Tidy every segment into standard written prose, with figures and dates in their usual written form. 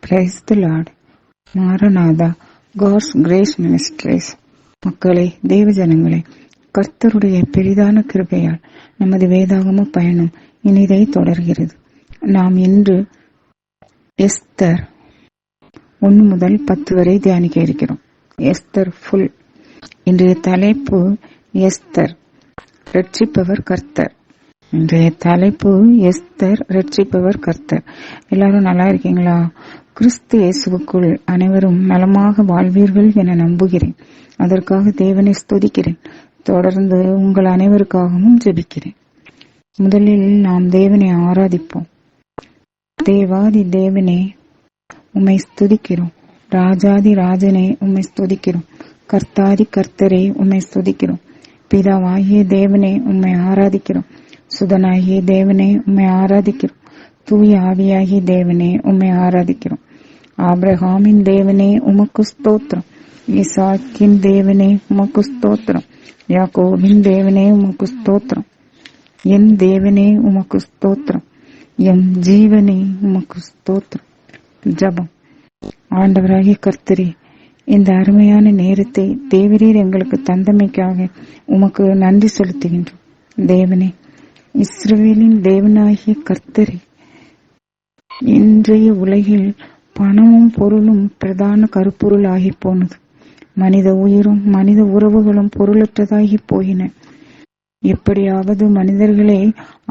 Praise the Lord. Maranatha God's grace ministries. மக்களே, தேவ ஜனங்களே, கர்த்தருடைய பெரிதான கிருபையால் நமது வேதாகம பயணம் இனிதை தொடர்கிறது. நாம் இன்று எஸ்தர் 1 முதல் 10 வரை தியானிக்க இருக்கிறோம். Esther full. இன்றைய தலைப்பு எஸ்தர் ரட்சிப்பவர் கர்த்தர். இன்றைய தலைப்பு எஸ்தர் ரட்சிப்பவர் கர்த்தர். எல்லாரும் நல்லா இருக்கீங்களா? கிறிஸ்து இயேசுவுக்குள் அனைவரும் நலமாக வாழ்வீர்கள் என நம்புகிறேன். அதற்காக தேவனை ஸ்துதிக்கிறேன். தொடர்ந்து உங்கள் அனைவருக்காகவும் ஜெபிக்கிறேன். முதலில் நாம் தேவனை ஆராதிப்போம். தேவாதி தேவனே, உம்மை ஸ்துதிக்கிறோம். ராஜாதி ராஜனே, உம்மை ஸ்துதிக்கிறோம். கர்த்தாதி கர்த்தரே, உம்மை ஸ்துதிக்கிறோம். பிதாவாகிய தேவனே, உம்மை ஆராதிக்கிறோம். சுதனாகிய தேவனே, உம்மை ஆராதிக்கிறோம். தூய ஆவியாகிய தேவனே, உம்மை ஆராதிக்கிறோம். ஆபிரகாமின் தேவனே, உமக்கு ஸ்தோத்திரம். ஈசாக்கின் தேவனே, உமக்கு ஸ்தோத்திரம். யாக்கோபின் தேவனே, உமக்கு ஸ்தோத்திரம். என் தேவனே, உமக்கு ஸ்தோத்திரம். எம் ஜீவனே, உமக்கு ஸ்தோத்திரம். ஜபம். ஆண்டவராகிய கர்த்தரே, இந்த அருமையான நேரத்தை தேவரீர் எங்களுக்கு தந்தமைக்காக உமக்கு நன்றி செலுத்துகின்றோம். தேவனே, இஸ்ரவேலின் தேவனாகிய கர்த்தரே, இன்றைய உலகில் பணமும் பொருளும் பிரதான கருப்பொருள் ஆகி போனது. மனித உயிரும் மனித உறவுகளும் பொருளற்றதாகி போயின. எப்படியாவது மனிதர்களை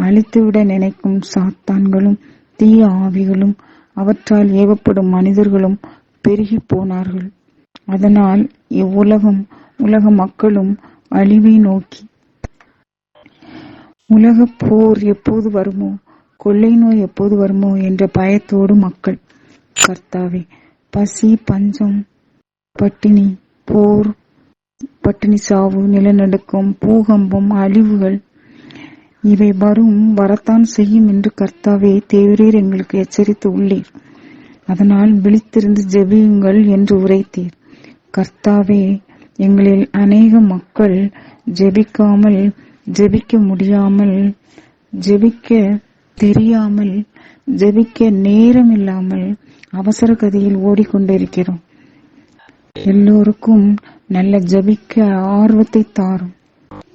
அழித்துவிட நினைக்கும் சாத்தான்களும் தீய ஆவிகளும் அவற்றால் ஏவப்படும் மனிதர்களும் பெருகி போனார்கள். அதனால் உலக மக்களும் அழிவை நோக்கி, உலக போர் எப்போது வருமோ, கொள்ளை நோய் எப்போது வருமோ என்ற பயத்தோடு மக்கள். கர்த்தாவே, பசி, பஞ்சம், பட்டினி, போர், பட்டினி சாவு, நிலநடுக்கம், பூகம்பம், அழிவுகள் இவை வரத்தான் செய்யும் என்று கர்த்தாவே தேவரீர் எங்களுக்கு எச்சரித்து உள்ளீர். அதனால் விழித்திருந்து ஜெபியுங்கள் என்று உரைத்தீர். கர்த்தாவே, எங்களில் அநேக மக்கள் ஜெபிக்க முடியாமல், ஜெபிக்க தெரியாமல், ஜெபிக்க நேரம் இல்லாமல் அவசர கதியில் ஓடிக்கொண்டிருக்கிறோம். எல்லோருக்கும் நல்ல ஜெபிக்க ஆர்வத்தை தாரும்.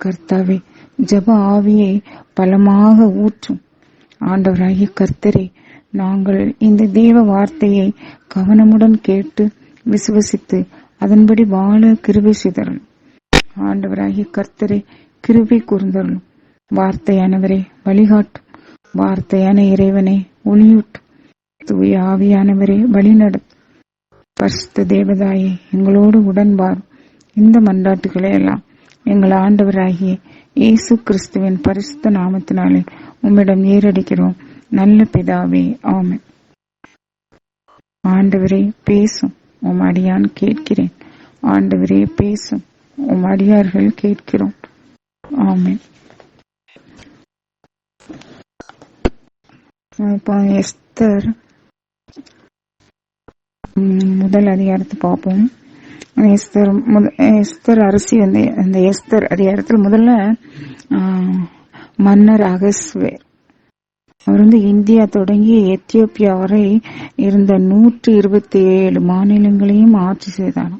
கர்த்தாவே, ஜெப ஆவியை பலமாக ஊற்றும். ஆண்டவராகிய கர்த்தரே, நாங்கள் இந்த தேவ வார்த்தையை கவனமுடன் கேட்டு விசுவசித்து அதன்படி வாழ கிருபை செய்தருளும். ஆண்டவராகிய கர்த்தரே, கிருபை கூர்ந்தருளும். வார்த்தையானவரே, வழிகாட்டும். வார்த்தையான இறைவனே, ஒளியூட்டும். தூய ஆவியானவரே, வழிநடத்தும். பரிசுத்த தேவதாயே, எங்களோடு உடன்பாரும். இந்த மன்றாட்டுகளை எல்லாம் எங்கள் ஆண்டவராகிய இயேசு கிறிஸ்துவின் பரிசுத்த நாமத்தினாலே உம்மிடம் ஏறடிக்கிறோம் நல்ல பிதாவே, ஆமென். ஆண்டவரே பேசும், உம் அடியான் கேட்கிறேன். ஆண்டவரே பேசும், உம் அடியார்கள் கேட்கிறோம். ஆமென். இப்போ எஸ்தர் முதல் அதிகாரத்தை பார்ப்போம். எஸ்தர் அரசி வந்து அந்த எஸ்தர் அதிகாரத்தில் முதல்ல மன்னர் அகஸ்வேர், அவர் வந்து இந்தியா தொடங்கி எத்தியோப்பியா வரை இருந்த 127 மாநிலங்களையும் ஆட்சி செய்தார்.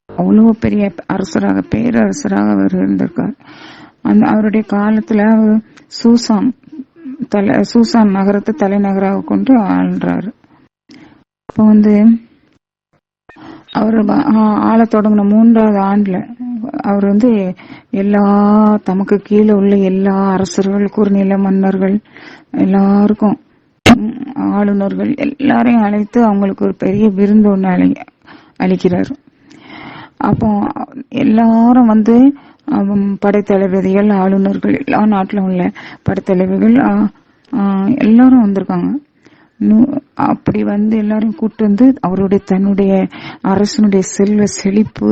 அவ்வளவு பெரிய அரசராக, பேரரசராக அவர் இருந்திருக்கார். அவருடைய காலத்துல சூசான் நகரத்தை தலைநகராக கொண்டு ஆள்றாரு. இப்போ வந்து அவர் ஆள தொடங்கின 3வது ஆண்டுல அவர் வந்து தமக்கு கீழே உள்ள எல்லா அரசர்கள், குறுநில மன்னர்கள், எல்லாருக்கும் ஆளுநர்கள் எல்லாரையும் அழைத்து அவங்களுக்கு ஒரு பெரிய விருந்து ஒண்ணு அளிக்கிறார். அப்போ எல்லாரும் வந்து படைத்தளபதிகள், ஆளுநர்கள், எல்லா நாட்டிலும் உள்ள படைத்தலைவர்கள் எல்லாரும் வந்திருக்காங்க. அப்படி வந்து எல்லாரும் கூட்டு வந்து தன்னுடைய அரசனுடைய செல்வ செழிப்பு,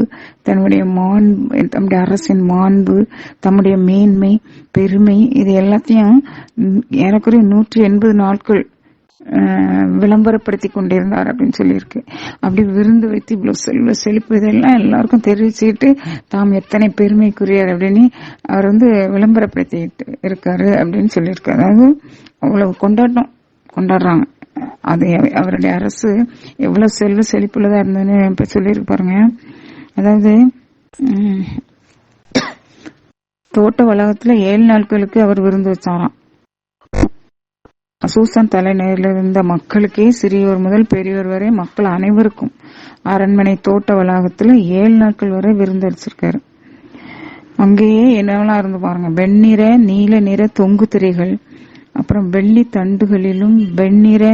தம்முடைய அரசின் மாண்பு, தம்முடைய மேன்மை, பெருமை, இது எல்லாத்தையும் ஏறக்குறைய 180 நாட்கள் விளம்பரப்படுத்தி கொண்டிருந்தார் அப்படின்னு சொல்லியிருக்கு. அப்படி விருந்து வைத்து இவ்வளவு செல்வ செழிப்பு இதெல்லாம் எல்லாருக்கும் தெரிவிச்சுட்டு தாம் எத்தனை பெருமைக்குரியர் அப்படின்னு அவர் வந்து விளம்பரப்படுத்திட்டு இருக்காரு அப்படின்னு சொல்லியிருக்கு. அதாவது அவ்வளவு கொண்டாடுறாங்க அது அவருடைய அரசு எவ்வளவு செல்வ செழிப்புள்ளதா இருந்ததுன்னு இப்ப சொல்லியிருக்கு பாருங்க. அதாவது தோட்ட வளாகத்துல 7 நாட்களுக்கு அவர் விருந்து வச்சாராம். சூசான் தலைநகரில் இருந்த மக்களுக்கே, சிறியோர் முதல் பெரியோர் வரை மக்கள் அனைவருக்கும் அரண்மனை தோட்ட வளாகத்துல 7 நாட்கள் வரை விருந்து அடிச்சிருக்காரு. அங்கேயே என்னவெல்லாம் இருந்து பாருங்க. வெண்ணிற நீல நிற தொங்கு திரைகள், அப்புறம் வெள்ளி தண்டுகளிலும் வெண்ணிற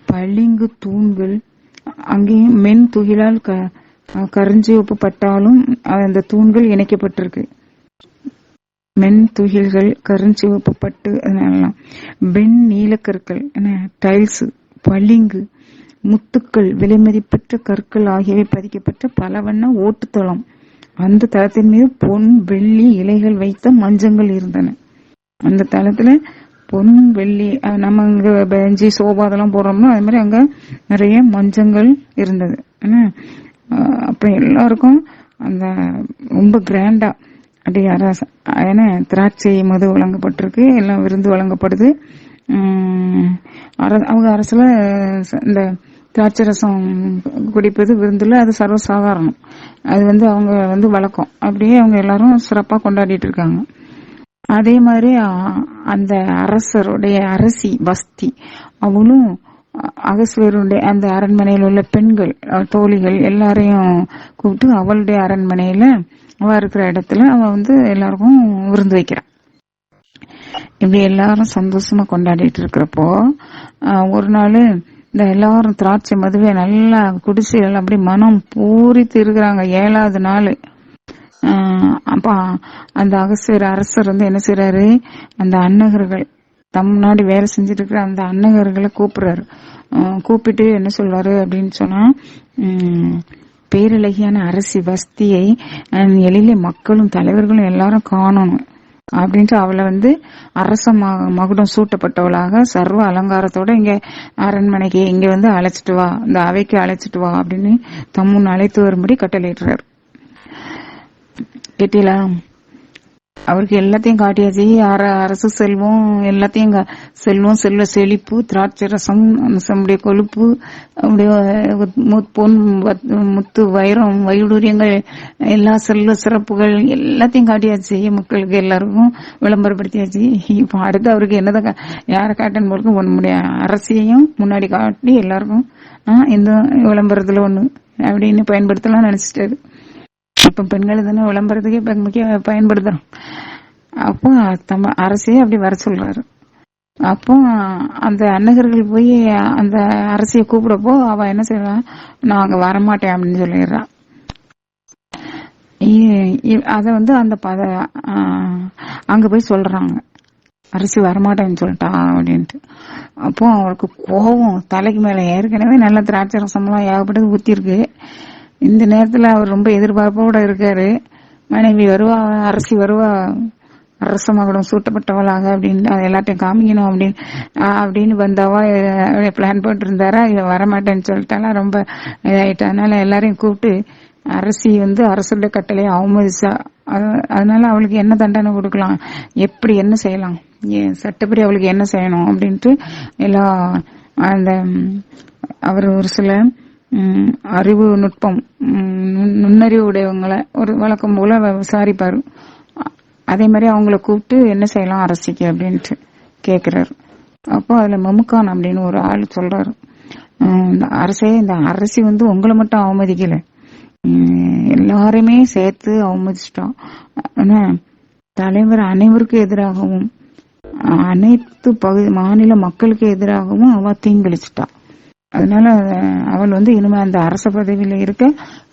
பளிங்கு தூண்கள், அங்கேயும் மென் துகிலால் கருஞ்சிவப்பு பட்டாலும் அந்த தூண்கள் இணைக்கப்பட்டிருக்கு. மென் துகில்கள், கருஞ்சிவப்பு பட்டு, அதெல்லாம் வெண் நீலக்கற்கள், டைல்ஸ், பளிங்கு, முத்துக்கள், விலைமதிப்பற்ற கற்கள் ஆகியவை பதிக்கப்பட்ட பல வண்ண ஓட்டுத்தளம். அந்த தளத்தின் மீது பொன் வெள்ளி இலைகள் வைத்த மஞ்சங்கள் இருந்தன. அந்த தளத்துல பொன் வெள்ளி, நம்ம இங்க பெஞ்சி சோபா அதெல்லாம் போடுறோம்னா அது மாதிரி அங்க நிறைய மஞ்சங்கள் இருந்தது. அப்ப எல்லாருக்கும் அந்த ரொம்ப கிராண்டா அப்படி ஏன்னா திராட்சை மது வழங்கப்பட்டிருக்கு, எல்லாம் விருந்து வழங்கப்படுது. அவங்க அரசுல இந்த திராட்சை ரசம் குடிப்பது விருந்துல அது சர்வசாதாரணம். அது அவங்க வழக்கம். அப்படியே அவங்க எல்லாரும் சிறப்பா கொண்டாடிட்டு இருக்காங்க. அதே மாதிரி அந்த அரசருடைய அரசி வஸ்தி, அவளும் அகஸ்வேருடைய அந்த அரண்மனையில் உள்ள பெண்கள் தோழிகள் எல்லாரையும் கூப்பிட்டு அவளுடைய அரண்மனையில அவ இருக்கிற இடத்துல அவ எல்லாருக்கும் விருந்து வைக்கிறான். இப்படி எல்லாரும் சந்தோஷமா கொண்டாடிட்டு இருக்கிறப்போ ஒரு நாள் இந்த எல்லாரும் திராட்சை மதுவை நல்லா குடிச்சு எல்லாம் அப்படி மனம் பூரித்து இருக்கிறாங்க. 7வது நாள் அப்ப அந்த அகஸ்வேர் அரசர் என்ன செய்யறாரு, அந்த அன்னகர்கள் தம் முன்னாடி வேலை செஞ்சுட்டு இருக்கிற அந்த அன்னகர்களை கூப்பிடுறாரு. கூப்பிட்டு என்ன சொல்றாரு அப்படின்னு சொன்னா, பேரழகியான அரசி வஸ்தியை எழிலே மக்களும் தலைவர்களும் எல்லாரும் காணணும் அப்படின்ட்டு அவளை அரச மகுடம் சூட்டப்பட்டவளாக சர்வ அலங்காரத்தோட இங்க அரண்மனைக்கு இங்க அழைச்சிட்டு வா, இந்த அவைக்கு அழைச்சிட்டு வா அப்படின்னு தம்முன் அழைத்து வரும்படி கட்டளையிடுறாரு. கேட்டீங்களா? அவருக்கு எல்லாத்தையும் காட்டியாச்சு. அரசு செல்வம் எல்லாத்தையும் செல்வம், செல்வ செழிப்பு, திராட்சை ரசம், நம்முடைய கொழுப்பு, பொன் முத்து வைரம் வைடூரியங்கள், எல்லா செல்வ சிறப்புகள் எல்லாத்தையும் காட்டியாச்சு. மக்களுக்கு எல்லாருக்கும் விளம்பரப்படுத்தியாச்சு. இப்ப அடுத்து அவருக்கு என்னதான் யாரை காட்டன்னு போல நம்முடைய அரசியையும் முன்னாடி காட்டி எல்லாருக்கும் இந்த விளம்பரத்துல ஒண்ணு அப்படின்னு பயன்படுத்தலாம் நினைச்சிட்டாரு. இப்ப பெண்கள் தானே விளம்பரத்துக்கே முக்கிய பயன்படுத்துறோம். அப்போ அரசியை அப்படி வர சொல்றாரு. அப்போ அந்த அன்னகர்கள் போய் அந்த அரசியை கூப்பிடப்போ அவ என்ன செய்யறா, நான் அங்க வரமாட்டேன் அப்படின்னு சொல்லிடுறா. அத அந்த அங்க போய் சொல்றாங்க, அரசி வரமாட்டேன்னு சொல்லிட்டா அப்படின்ட்டு. அப்போ அவருக்கு கோபம் தலைக்கு மேல. ஏற்கனவே நல்ல திராட்சை ரசம்லாம் ஏகப்பட்டது ஊத்தி இருக்கு. இந்த நேரத்துல அவர் ரொம்ப எதிர்பார்ப்போட இருக்காரு. மனைவி வருவா, அரசி வருவா, அரச மகுடம் சூட்டப்பட்டவளாக அப்படின்னு எல்லாத்தையும் காமிக்கணும் அப்படின்னு வந்தாவா பிளான் போட்டு இருந்தாரா. இவ வரமாட்டேன்னு சொல்லிட்டாலாம், ரொம்ப இதாயிட்டா. அதனால எல்லாரையும் கூப்பிட்டு அரசி அரசுடைய கட்டளையை அவமதிச்சா. அதனால அவளுக்கு என்ன தண்டனை கொடுக்கலாம், எப்படி என்ன செய்யலாம், சட்டப்படி அவளுக்கு என்ன செய்யணும் அப்படின்ட்டு எல்லாம் அந்த அவர் ஒரு சில அறிவு நுட்பம் நுண்ணறிவு உடையவங்களை ஒரு வழக்கம் போல விசாரிப்பாரு. அதே மாதிரி அவங்கள கூப்பிட்டு என்ன செய்யலாம் அரசிக்கு அப்படின்ட்டு கேக்குறாரு. அப்போ அதுல மமுக்கான் அப்படின்னு ஒரு ஆள் சொல்றாரு, இந்த அரசி உங்களை மட்டும் அவமதிக்கல, எல்லாருமே சேர்த்து அவமதிச்சிட்டான். தலைவர் அனைவருக்கும் எதிராகவும் அனைத்து மாநில மக்களுக்கு எதிராகவும் அவ தீங்கிழிச்சிட்டா. அதனால அவள் இனிமே அந்த அரச பதவியில இருக்க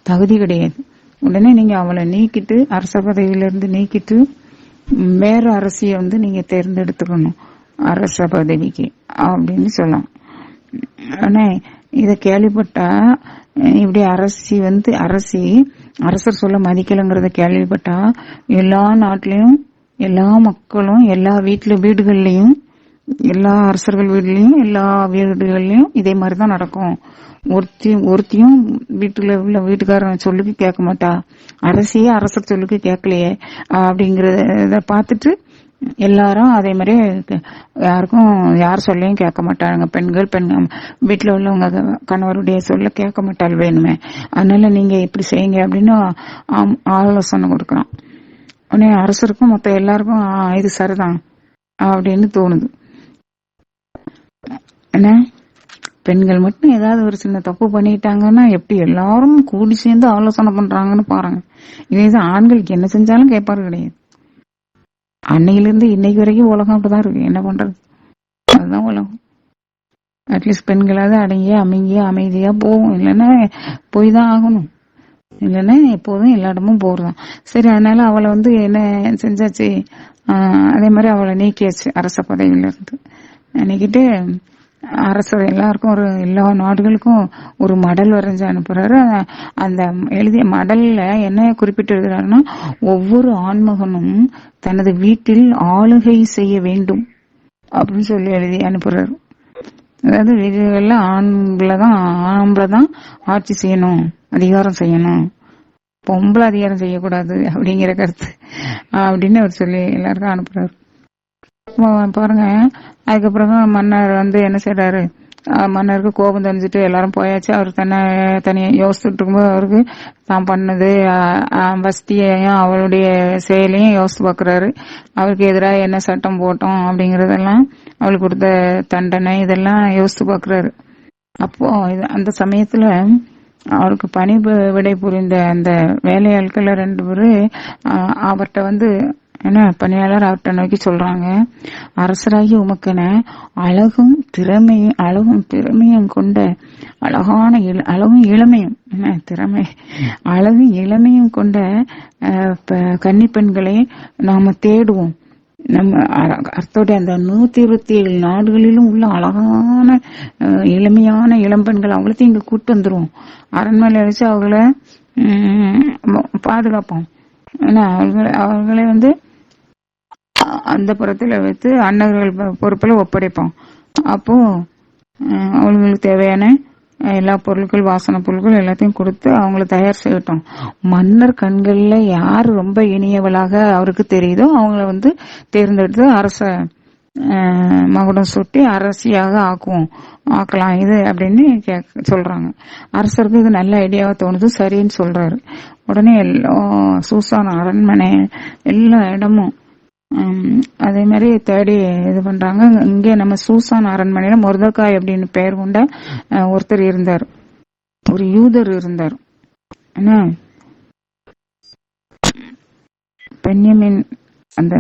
தகுதி கிடையாது. உடனே நீங்க அவளை நீக்கிட்டு, அரச பதவியில இருந்து நீக்கிட்டு வேற அரசிய நீங்க தேர்ந்தெடுத்துக்கணும் அரச பதவிக்கு அப்படின்னு சொல்லலாம். ஆனா இத கேள்விப்பட்டா இப்படி அரசி அரசர் சொல்ல மதிக்கலைங்கிறத கேள்விப்பட்டா எல்லா நாட்டிலையும் எல்லா மக்களும் எல்லா வீடுகள்லயும் எல்லா அரசர்கள் வீட்லயும் எல்லா வீடுகள்லயும் இதே மாதிரிதான் நடக்கும். ஒருத்தியும் வீட்டுல உள்ள வீட்டுக்காரன் சொல்லுக்கு கேட்க மாட்டா, அரசியே அரசர் சொல்லுக்கு கேட்கலையே அப்படிங்கறத பார்த்துட்டு எல்லாரும் அதே மாதிரி யாருக்கும் யார் சொல்லியும் கேட்க மாட்டாங்க. பெண்கள் வீட்டுல உள்ளவங்க கணவருடைய சொல்ல கேட்க மாட்டாள் வேணுமே, அதனால நீங்க இப்படி செய்யுங்க அப்படின்னு ஆலோசனை கொடுக்குறான். உடனே அரசருக்கும் மொத்த எல்லாருக்கும் இது சரிதான் அப்படின்னு தோணுது. என்ன, பெண்கள் மட்டும் ஏதாவது ஒரு சின்ன தப்பு பண்ணிட்டாங்கன்னா எப்படி எல்லாரும் கூடி சேர்ந்து ஆலோசனை பண்றாங்கன்னு பாருங்க. இதேதான் ஆண்களுக்கு என்ன செஞ்சாலும் கேட்பாரு கிடையாது. அன்னையிலிருந்து இன்னைக்கு வரைக்கும் உலகம் அப்படிதான் இருக்கு. என்ன பண்றது, அதுதான் உலகம். அட்லீஸ்ட் பெண்களாவது அடங்கிய அமைதியா அமைதியா போகும், இல்லைன்னா போய் தான் ஆகணும், இல்லைன்னா எப்போதும் எல்லா இடமும் போறதான். சரி, அதனால அவளை என்ன செஞ்சாச்சு, அதே மாதிரி அவளை நீக்கியாச்சு அரச பதவியில இருந்து. நீக்கிட்டு அரசர் எல்லாருக்கும் எல்லா நாடுகளுக்கும் ஒரு மடல் வரைஞ்சு அனுப்புறாரு. அந்த எழுதிய மடல்ல என்ன குறிப்பிட்டு எழுதுறாருன்னா, ஒவ்வொரு ஆண்மகனும் தனது வீட்டில் ஆளுகை செய்ய வேண்டும் அப்படின்னு சொல்லி எழுதி அனுப்புறாரு. அதாவது வீடுகள்ல ஆம்பளைதான் ஆட்சி செய்யணும், அதிகாரம் செய்யணும், பொம்பளை அதிகாரம் செய்யக்கூடாது அப்படிங்கிற கருத்து அப்படின்னு அவர் சொல்லி எல்லாருக்கும் அனுப்புறாரு. பாருங்க, அதுக்கப்புறம் மன்னர் என்ன செய்யறாரு, மன்னருக்கு கோபம் தெரிஞ்சுட்டு எல்லாரும் போயாச்சு. அவர் தனியா யோசிச்சுட்டு இருக்கும்போது அவருக்கு தான் பண்ணது வஸ்தியையும் அவளுடைய செயலையும் யோசித்து பாக்குறாரு. அவருக்கு எதிராக என்ன சட்டம் போட்டோம் அப்படிங்கறதெல்லாம், அவளுக்கு கொடுத்த தண்டனை இதெல்லாம் யோசித்து பாக்குறாரு. அப்போ அந்த சமயத்துல அவருக்கு பணி விடை புரிந்த அந்த வேலையாட்கள் 2 பேரு அவர்கிட்ட என்ன பணியாளர் அவர்கிட்ட நோக்கி சொல்றாங்க, அரசராகி உமக்கென அழகும் திறமையும் கொண்ட அழகும் இளமையும் கொண்ட கன்னி பெண்களை நாம தேடுவோம். நம்ம அர்த்தோடைய அந்த 127 நாடுகளிலும் உள்ள அழகான இளமையான இளம்பெண்கள் அவங்களத்தையும் இங்க கூட்டு வந்துருவோம். அரண்மனை வச்சு அவங்கள பாதுகாப்போம். ஏன்னா அவர்களை அந்த புறத்துல வைத்து அன்னர்கள் பொறுப்புல ஒப்படைப்போம். அப்போ அவங்களுக்கு தேவையான எல்லா பொருட்கள், வாசனை பொருட்கள் எல்லாத்தையும் கொடுத்து அவங்கள தயார் செய்யட்டும். மன்னர் கண்கள்ல யாரு ரொம்ப இனியவளாக அவருக்கு தெரியுதோ அவங்கள தேர்ந்தெடுத்து அரச மகுடம் சுட்டி அரசியாக ஆக்கலாம் இது அப்படின்னு சொல்றாங்க. அரசருக்கு இது நல்ல ஐடியாவா தோணுது, சரின்னு சொல்றாரு. உடனே சூசான் அரண்மனை எல்லா இடமும் அதே மாதிரி தேடி இது பண்றாங்க. இங்க நம்ம சூசான் அரண்மனையில மொர்தெகாய் அப்படின்னு பெயர் கொண்ட ஒருத்தர் இருந்தார், ஒரு யூதர் இருந்தார். என்ன, பென்யமின், அந்த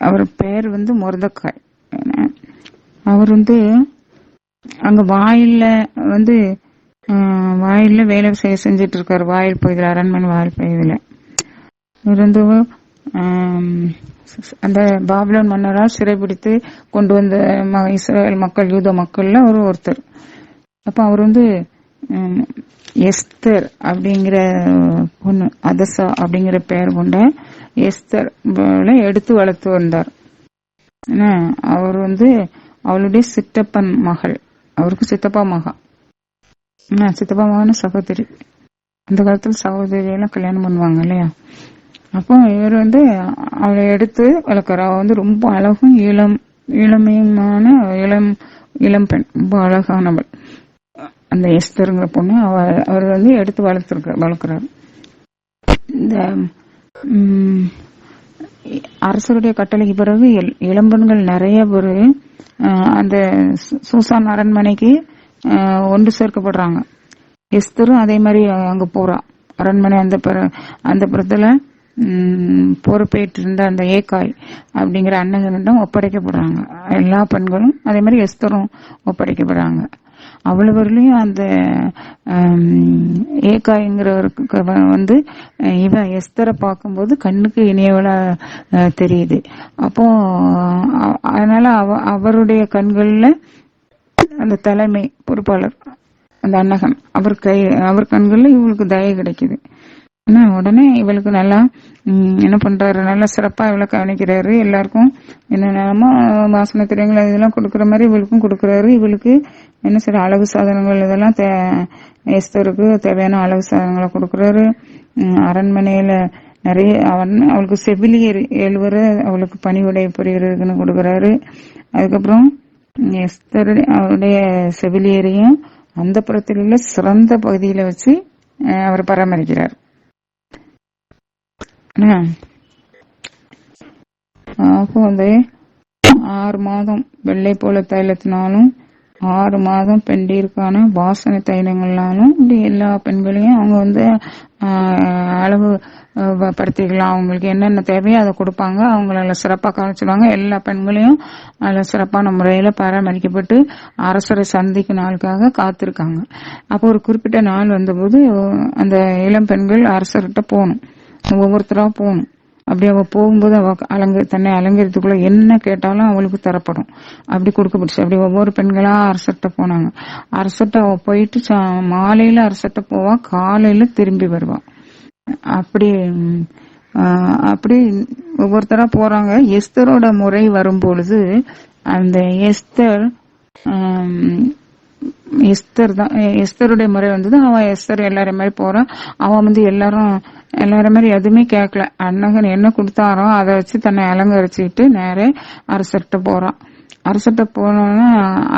அவர் பெயர் மொர்தெகாய். அவர் அங்க வாயில்ல வேலை செஞ்சிட்டு இருக்காரு. வாயில் பகுதியில், அரண்மனை வாயில் பகுதியில இருந்து அந்த பாபிலோன் மன்னரால் சிறைபிடித்து கொண்டு வந்த இஸ்ரேல் மக்கள், யூத மக்கள்ல ஒருத்தர். அப்ப அவர் எஸ்தர் அப்படிங்கிற பொண்ணு, அதசா அப்படிங்கிற பெயர் கொண்ட எஸ்தர் எடுத்து வளர்த்து வந்தார். அவர் அவளுடைய சித்தப்பன் மகள், அவருக்கு சித்தப்பா மகன் சகோதரி. அந்த காலத்துல சகோதரியெல்லாம் கல்யாணம் பண்ணுவாங்க இல்லையா. அப்போ இவர் அவளை எடுத்து வளர்க்குற. அவ ரொம்ப அழகும் இளமையுமான இளம்பெண், ரொம்ப அழகானவள் அந்த எஸ்தருங்கிற பொண்ணு. அவர் எடுத்து வளர்க்குறாரு. இந்த அரசருடைய கட்டளைக்கு பிறகு இளம்பெண்கள் நிறைய பேர் அந்த சூசான் அரண்மனைக்கு ஒன்று சேர்க்கப்படுறாங்க. எஸ்தரும் அதே மாதிரி அங்க போறா. அரண்மனை அந்த புறத்துல பொறுப்பேற்று இருந்த அந்த ஏகாய் அப்படிங்கிற அண்ணனிடம் ஒப்படைக்கப்படுறாங்க. எல்லா பெண்களும் அதே மாதிரி எஸ்தரும் ஒப்படைக்கப்படுறாங்க. அவ்வளவுலையும் அந்த ஏகாய்ங்கிறவருக்கு இவன் எஸ்தரை பார்க்கும்போது கண்ணுக்கு இனியவளா தெரியுது. அப்போ அதனால அவருடைய கண்கள்ல அந்த தலைமை பொறுப்பாளர் அந்த அன்னகன் அவர் கண்கள்ல இவளுக்கு தயை கிடைக்குது. உடனே இவளுக்கு நல்லா என்ன பண்றாரு, நல்லா சிறப்பா இவளை கவனிக்கிறாரு. எல்லாருக்கும் என்னென்னமோ வாசனை திரைகள் இதெல்லாம் கொடுக்குற மாதிரி இவளுக்கும் கொடுக்குறாரு. இவளுக்கு என்ன சரி அழகு சாதனங்கள் இதெல்லாம் எஸ்தருக்கு தேவையான அழகு சாதனங்களை கொடுக்குறாரு. அரண்மனையில நிறைய அவளுக்கு செவிலியர் 7 பேரை அவளுக்கு பணிவிடை புரியறதுக்குன்னு கொடுக்குறாரு. அதுக்கப்புறம் எஸ்தர் அவருடைய செவிலியரையும் அந்த புறத்தில் உள்ள சிறந்த பகுதியில வச்சு அவர் பராமரிக்கிறார். அப்போ வந்து 6 மாதம் வெள்ளை போல தைலத்தினாலும் 6 மாதம் பெண்டீருக்கான வாசனை தைலங்கள்னாலும் இப்படி எல்லா பெண்களையும் அவங்க வந்து அளவு படுத்திக்கலாம். அவங்களுக்கு என்னென்ன தேவையோ அதை கொடுப்பாங்க. அவங்கள சிறப்பாக கவனிச்சிடுவாங்க. எல்லா பெண்களையும் அதில் சிறப்பான முறையில பராமரிக்கப்பட்டு அரசரை சந்திக்கும் நாளுக்காக காத்திருக்காங்க. அப்போ ஒரு குறிப்பிட்ட நாள் வந்தபோது அந்த இளம் பெண்கள் அரசர்கிட்ட போகணும். ஒவ்வொருத்தரா போகணும். அப்படி அவ போகும்போது அவ தன்னை அலங்கரித்துக்குள்ள என்ன கேட்டாலும் அவளுக்கு தரப்படும். அப்படி கொடுக்கப்பட்டுச்சு. அப்படி ஒவ்வொரு பெண்களா அரசர்கிட்ட போனாங்க. அரசர்கிட்ட அவ போயிட்டு மாலையில அரசர்கிட்ட போவா, காலையில திரும்பி வருவா. அப்படி அப்படி ஒவ்வொருத்தரா போறாங்க. எஸ்தரோட முறை வரும் பொழுது அந்த எஸ்தர் தான் எஸ்தருடைய முறை வந்தது. அவன் எஸ்தர் எல்லாரும் மாதிரி போறான். அவன் வந்து எல்லாரும் மாதிரி எதுவுமே கேட்கல. அண்ணகன் என்ன கொடுத்தாரோ அதை வச்சு தன்னை அலங்கரிச்சுக்கிட்டு நேரே அரசர்கிட்ட போறான். அரசர்கிட்ட போனோன்னா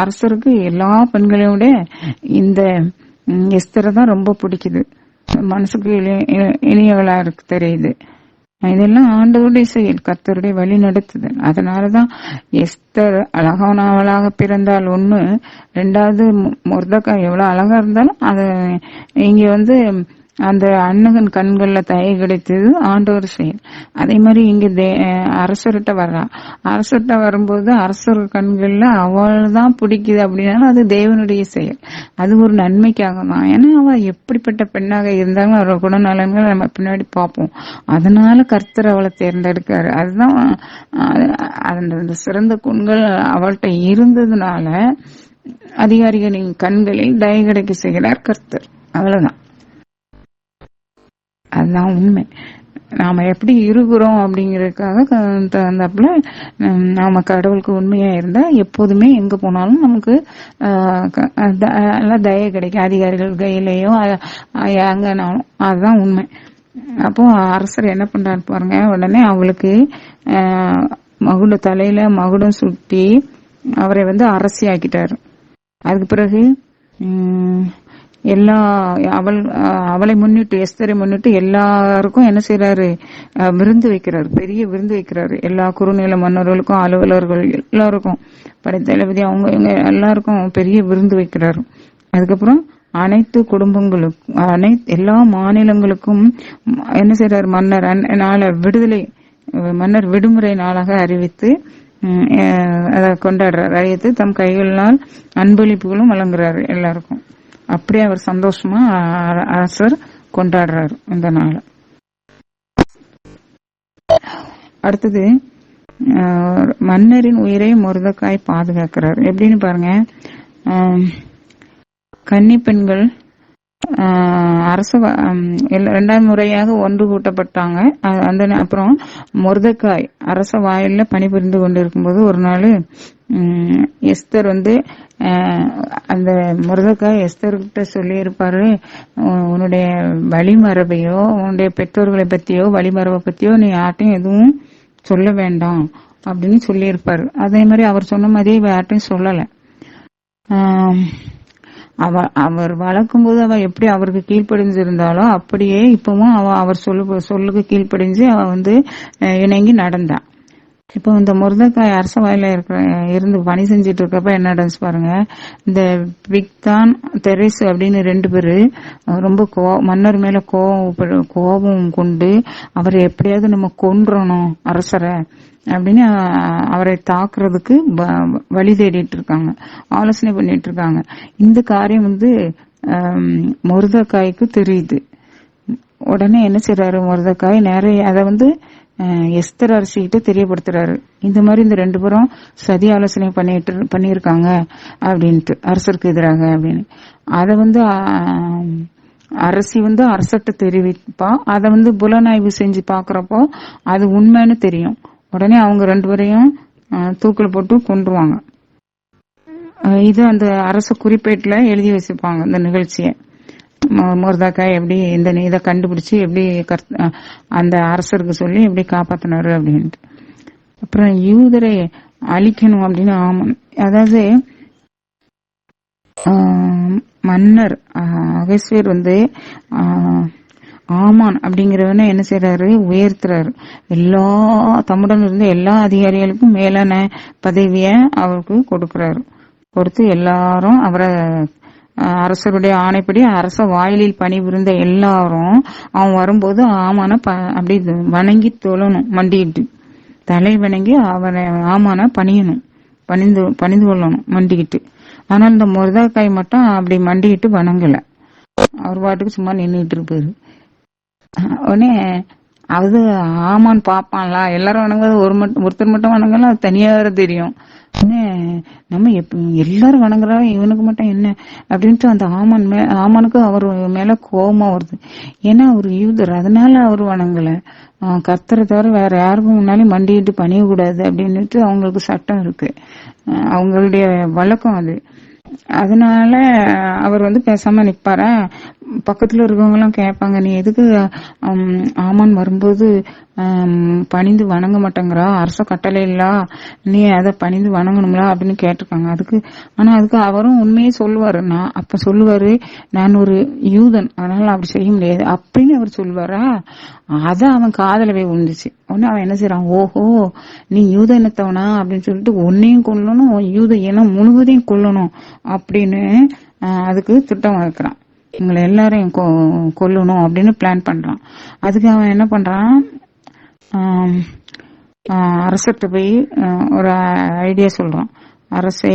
அரசருக்கு எல்லா பெண்களையோட இந்த எஸ்தரை தான் ரொம்ப பிடிக்குது. மனசுக்கு இனியவளா இருக்கு தெரியுது. இதெல்லாம் ஆண்டவருடைய செயல், கர்த்தருடைய வழி நடத்துதல். அதனாலதான் எஸ்தர் அழகானவளாக பிறந்தால் ஒண்ணு, 2வது மொர்தெகாய் எவ்வளவு அழகா இருந்தாலும் அத இங்க வந்து அந்த அண்ணகன் கண்கள்ல தயை கிடைத்தது ஆண்டவர் செயல். அதே மாதிரி இங்க அரசர்கிட்ட வர்றா. அரசர்கிட்ட வரும்போது அரசர் கண்கள்ல அவள் தான் பிடிக்குது அப்படின்னாலும் அது தேவனுடைய செயல். அது ஒரு நன்மைக்காக தான். ஏன்னா அவ எப்படிப்பட்ட பெண்ணாக இருந்தாலும் அவரோட குணநலன்கள் நம்ம பின்னாடி பார்ப்போம். அதனால கர்த்தர் அவளை தேர்ந்தெடுக்காரு. அதுதான் அந்த சிறந்த குணங்கள் அவள்கிட்ட இருந்ததுனால அதிகாரிகளின் கண்களில் தயை கிடைக்க செய்கிறார் கர்த்தர். அவ்வளவுதான். அதுதான் உண்மை. நாம எப்படி இருக்கிறோம் அப்படிங்கறதுக்காக தகுந்தாப்புல நாம கடவுளுக்கு உண்மையா இருந்தா எப்போதுமே எங்க போனாலும் நமக்கு தயை கிடைக்கும். அதிகாரிகள் கையிலயோ எங்கனாலும். அதுதான் உண்மை. அப்போ அரசர் என்ன பண்றாரு பாருங்க. உடனே அவளுக்கு தலையில மகுடம் சுட்டி அவரை வந்து அரசி ஆக்கிட்டாரு. அதுக்கு பிறகு அவளை முன்னிட்டு, எஸ்தரை முன்னிட்டு எல்லாருக்கும் என்ன செய்யறாரு, விருந்து வைக்கிறாரு. பெரிய விருந்து வைக்கிறாரு. எல்லா குறுநில மன்னர்களுக்கும், அலுவலர்கள் எல்லாருக்கும், படைத்தளபதி அவங்க இவங்க எல்லாருக்கும் பெரிய விருந்து வைக்கிறாரு. அதுக்கப்புறம் அனைத்து குடும்பங்களுக்கும் எல்லா மாநிலங்களுக்கும் என்ன செய்யறாரு, மன்னர் விடுமுறை நாளாக அறிவித்து அதை கொண்டாடுறாரு. அறிவித்து தம் கைகளால் அன்பளிப்புகளும் வழங்குறாரு எல்லாருக்கும். அப்படியே அவர் சந்தோஷமா அரசர் கொண்டாடுறாரு இந்த நாள். அடுத்தது மன்னரின் உயிரை மொர்தெகாய் பாதுகாக்கிறார். எப்படின்னு பாருங்க. கன்னி பெண்கள் அரச 2வது முறையாக ஒன்று கூட்டப்பட்டாங்க. அப்புறம் மொர்தெகாய் அரச வாயில பணிபுரிந்து கொண்டிருக்கும் போது ஒரு நாள் எஸ்தர் வந்து அந்த மொர்தெகாய் எஸ்தர்கிட்ட சொல்லி இருப்பாரு, உன்னுடைய வழிமரபையோ உன்னுடைய பெற்றோர்களை பத்தியோ வழிமரபை பத்தியோ நீ யார்ட்டையும் எதுவும் சொல்ல வேண்டாம் அப்படின்னு சொல்லி இருப்பாரு. அதே மாதிரி அவர் சொன்ன மாதிரி யார்ட்டையும் சொல்லல. அவர் வளர்க்கும் போது அவ எப்படி அவருக்கு கீழ்ப்படிஞ்சு இருந்தாலோ அப்படியே இப்பவும் அவர் சொல்லுக்கு கீழ்ப்படிஞ்சு அவ வந்து இணங்கி நடந்தா. இப்போ இந்த மொர்தெகாய் அரச வாயில இருந்து பணி செஞ்சிட்டு இருக்கப்ப என்ன நடந்துச்சு பாருங்க. இந்த பிக்தான் தெரேசு அப்படின்னு 2 பேரு ரொம்ப மன்னர் மேல கோபம் கொண்டு அவரை எப்படியாவது நம்ம கொன்றணும் அரசரை அப்படின்னு அவரை தாக்குறதுக்கு வழி தேடிட்டு இருக்காங்க, ஆலோசனை பண்ணிட்டு இருக்காங்க. இந்த காரியம் வந்து மொர்தெகாய்க்கு தெரியுது. உடனே என்ன செய்யறாரு மொர்தெகாய், நிறைய அதை வந்து எஸ்தர் அரசிகிட்ட தெரியப்படுத்துறாரு. இந்த மாதிரி இந்த 2 பேரும் சதி ஆலோசனை பண்ணிருக்காங்க அப்படின்ட்டு அரசருக்கு எதிராக அப்படின்னு. அத வந்து அரசி வந்து அரசர்கிட்ட தெரிவிப்பா. அதை வந்து புலனாய்வு செஞ்சு பாக்குறப்போ அது உண்மைன்னு தெரியும். உடனே அவங்க 2 பேரையும் தூக்கில போட்டு கொன்றுவாங்க. இது அந்த அரச குறிப்பேட்டுல எழுதி வச்சுப்பாங்க இந்த நிகழ்ச்சிய. மொர்தக்காய் எப்படி இந்த இதை கண்டுபிடிச்சு எப்படி அந்த அரசருக்கு சொல்லி எப்படி காப்பாத்தினாரு அப்படின்ட்டு. அப்புறம் யூதரை அழிக்கணும் அப்படின்னு ஆமான், அதாவது மன்னர் அகஸ்வேர் வந்து ஆமான் அப்படிங்கிறவன என்ன செய்யறாரு, உயர்த்துறாரு. எல்லா தம்முடன் இருந்த எல்லா அதிகாரிகளுக்கும் மேலான பதவிய அவருக்கு கொடுக்கறாரு. கொடுத்து எல்லாரும் அவரை அரசருடைய ஆணைப்படி அரச வாயிலில் பணிபுரிந்த எல்லாரும் அவன் வரும்போது ஆமான அப்படி வணங்கி தொழணும், மண்டிட்டு தலை வணங்கி அவனை ஆமான பணியணும், பணிந்து கொள்ளணும் மண்டிக்கிட்டு. ஆனால் இந்த மொர்தெகாய் மட்டும் அப்படி மண்டிக்கிட்டு வணங்கல, அவர் பாட்டுக்கு சும்மா நின்றுட்டு இருப்பாரு. உடனே அது ஆமான்னு பாப்பான்ல, எல்லாரும் வணங்குறது ஒருத்தர் மட்டும் வணங்கலாம், அது தனியா வேற தெரியும். நம்ம எல்லாரும் வணங்குறா, இவனுக்கு மட்டும் என்ன அப்படின்ட்டு அந்த ஆமானுக்கு அவர் மேல கோபமா வருது. ஏன்னா அவர் யூதர், அதனால அவர் வணங்கல. கர்த்தரை தவிர வேற யாருக்கும் முன்னாலே மண்டிட்டு பணிய கூடாது அப்படின்னுட்டு அவங்களுக்கு சட்டம் இருக்கு, அவங்களுடைய வழக்கம் அது. அதனால அவர் வந்து பேசாம நிப்பாரா. பக்கத்துல இருக்கவங்க எல்லாம் கேட்பாங்க, நீ எதுக்கு ஆமான் வரும்போது பணிந்து வணங்க மாட்டேங்கிறா, அரச கட்டளை இல்லா, நீ அதை பணிந்து வணங்கணுங்களா அப்படின்னு கேட்டிருக்காங்க. அதுக்கு அவரும் உண்மையே சொல்லுவாரு. அப்ப சொல்லுவாரு, நான் ஒரு யூதன், அதனால அப்படி செய்ய முடியாது அப்படின்னு அவர் சொல்லுவாரா. அத அவன் காதலவே விழுந்துச்சு. உடனே அவன் என்ன செய்யறான், ஓஹோ நீ யூத இனத்தவனா அப்படின்னு சொல்லிட்டு உன்னையும் கொல்லணும், யூத இனம் முழுவதையும் கொல்லணும் அப்படின்னு அதுக்கு திட்டம் வளர்க்கிறான். இவங்களை எல்லாரையும் கொல்லணும் அப்படின்னு பிளான் பண்றான். அதுக்கு அவன் என்ன பண்றான், அரசர்கிட்ட போய் ஒரு ஐடியா சொல்றான். அரசே,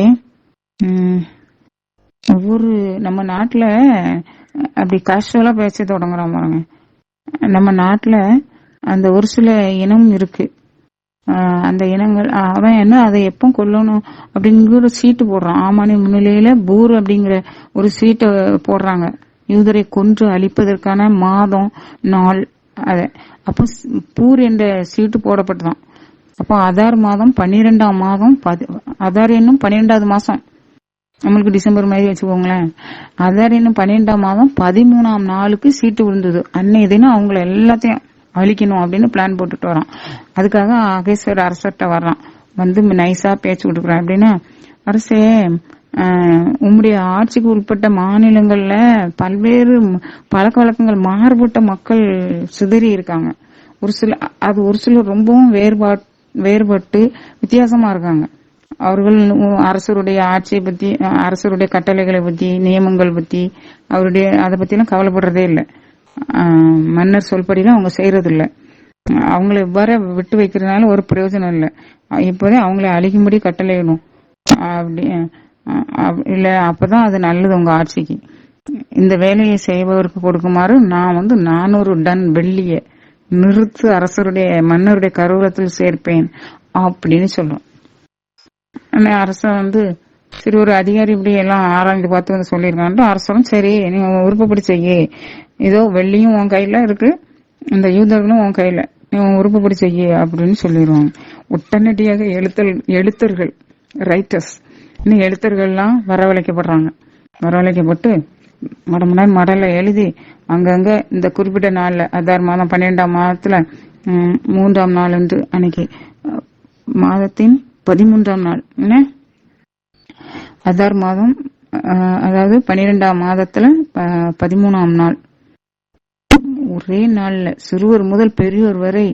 ஒவ்வொரு நம்ம நாட்டுல அப்படி கேஷுவலா பேச தொடங்குறான் பாருங்க. நம்ம நாட்டுல அந்த ஒரு சில இனம் இருக்கு, அந்த இனங்கள் அவன் என்ன அதை எப்போ கொல்லணும் அப்படிங்கிற ஒரு சீட்டு போடுறான். ஆமானி முன்னிலையில பூர் அப்படிங்கிற ஒரு சீட்டை போடுறாங்க, யூதரை கொன்று அழிப்பதற்கான மாதம் நாள். அத அப்போ பூர் என்ற சீட்டு போடப்பட்டதான். அப்போ அதார் மாதம் 12ஆம் மாதம், அதார் என்னும் 12வது மாசம், நம்மளுக்கு டிசம்பர் மாதிரி வச்சுக்கோங்களேன். அதார் என்னும் 12ஆம் மாதம் 13ஆம் நாளுக்கு சீட்டு விழுந்தது. அன்னைய தினம் அவங்களை எல்லாத்தையும் அழிக்கணும் அப்படின்னு பிளான் போட்டுட்டு வரான். அதுக்காக அகேஸ்வர் அரசர்கிட்ட வர்றான், வந்து நைஸா பேச்சு கொடுக்குறான். அப்படின்னா, அரசே, உம்முடைய ஆட்சிக்கு உட்பட்ட மாநிலங்கள்ல பல்வேறு பழக்க வழக்கங்கள் மாறுபட்ட மக்கள் சிதறி இருக்காங்க. ஒரு சிலர் ரொம்பவும் வேறுபட்டு வித்தியாசமா இருக்காங்க. அவர்கள் அரசருடைய ஆட்சியை பத்தி, அரசருடைய கட்டளைகளை பத்தி, நியமங்கள் பத்தி, அதை பத்தி எல்லாம் கவலைப்படுறதே இல்லை. மன்னர் சொல்படிலாம் அவங்க செய்யறது இல்ல. அவங்களை எவ்வாறு விட்டு வைக்கிறதுனால ஒரு பிரயோஜனம் இல்லை. இப்போதே அவங்களை அழிக்கும்படி கட்டளையிடும் அப்படி இல்ல, அப்பதான் அது நல்லது உங்க ஆட்சிக்கு. இந்த வேலையை செய்பவருக்கு கொடுக்குமாறு நான் 400 டன் வெள்ளிய நிறுத்து அரசருடைய மன்னருடைய கருவூலத்தில் சேர்ப்பேன் அப்படின்னு சொல்றோம். அரசன் சரி, ஒரு அதிகாரி இப்படி எல்லாம் ஆராய்ந்து பார்த்து சொல்லியிருக்கான்ட்டு அரசரும் சரி நீ உறுப்புப்படி செய்ய, ஏதோ வெள்ளியும் உன் கையில இருக்கு, இந்த யூதர்களும் உன் கையில, நீ உறுப்புப்படி செய்ய அப்படின்னு சொல்லிடுவாங்க. உடனடியாக எழுத்தர்கள் ரைட்டர்ஸ், இன்னும் எழுத்தர்கள்லாம் வரவழைக்கப்படுறாங்க. வரவழைக்கப்பட்டு மடலை எழுதி அங்கங்க இந்த குறிப்பிட்ட நாள்ல, அதார் மாதம் 12ஆம் மாதத்துல 3ஆம் நாள் என்று அன்னைக்கு மாதத்தின் 13ஆம் நாள், என்ன அதார் மாதம், அதாவது 12ஆம் மாதத்துல 13ஆம் நாள், ஒரே நாள்ல சிறுவர் முதல் பெரியோர் வரை,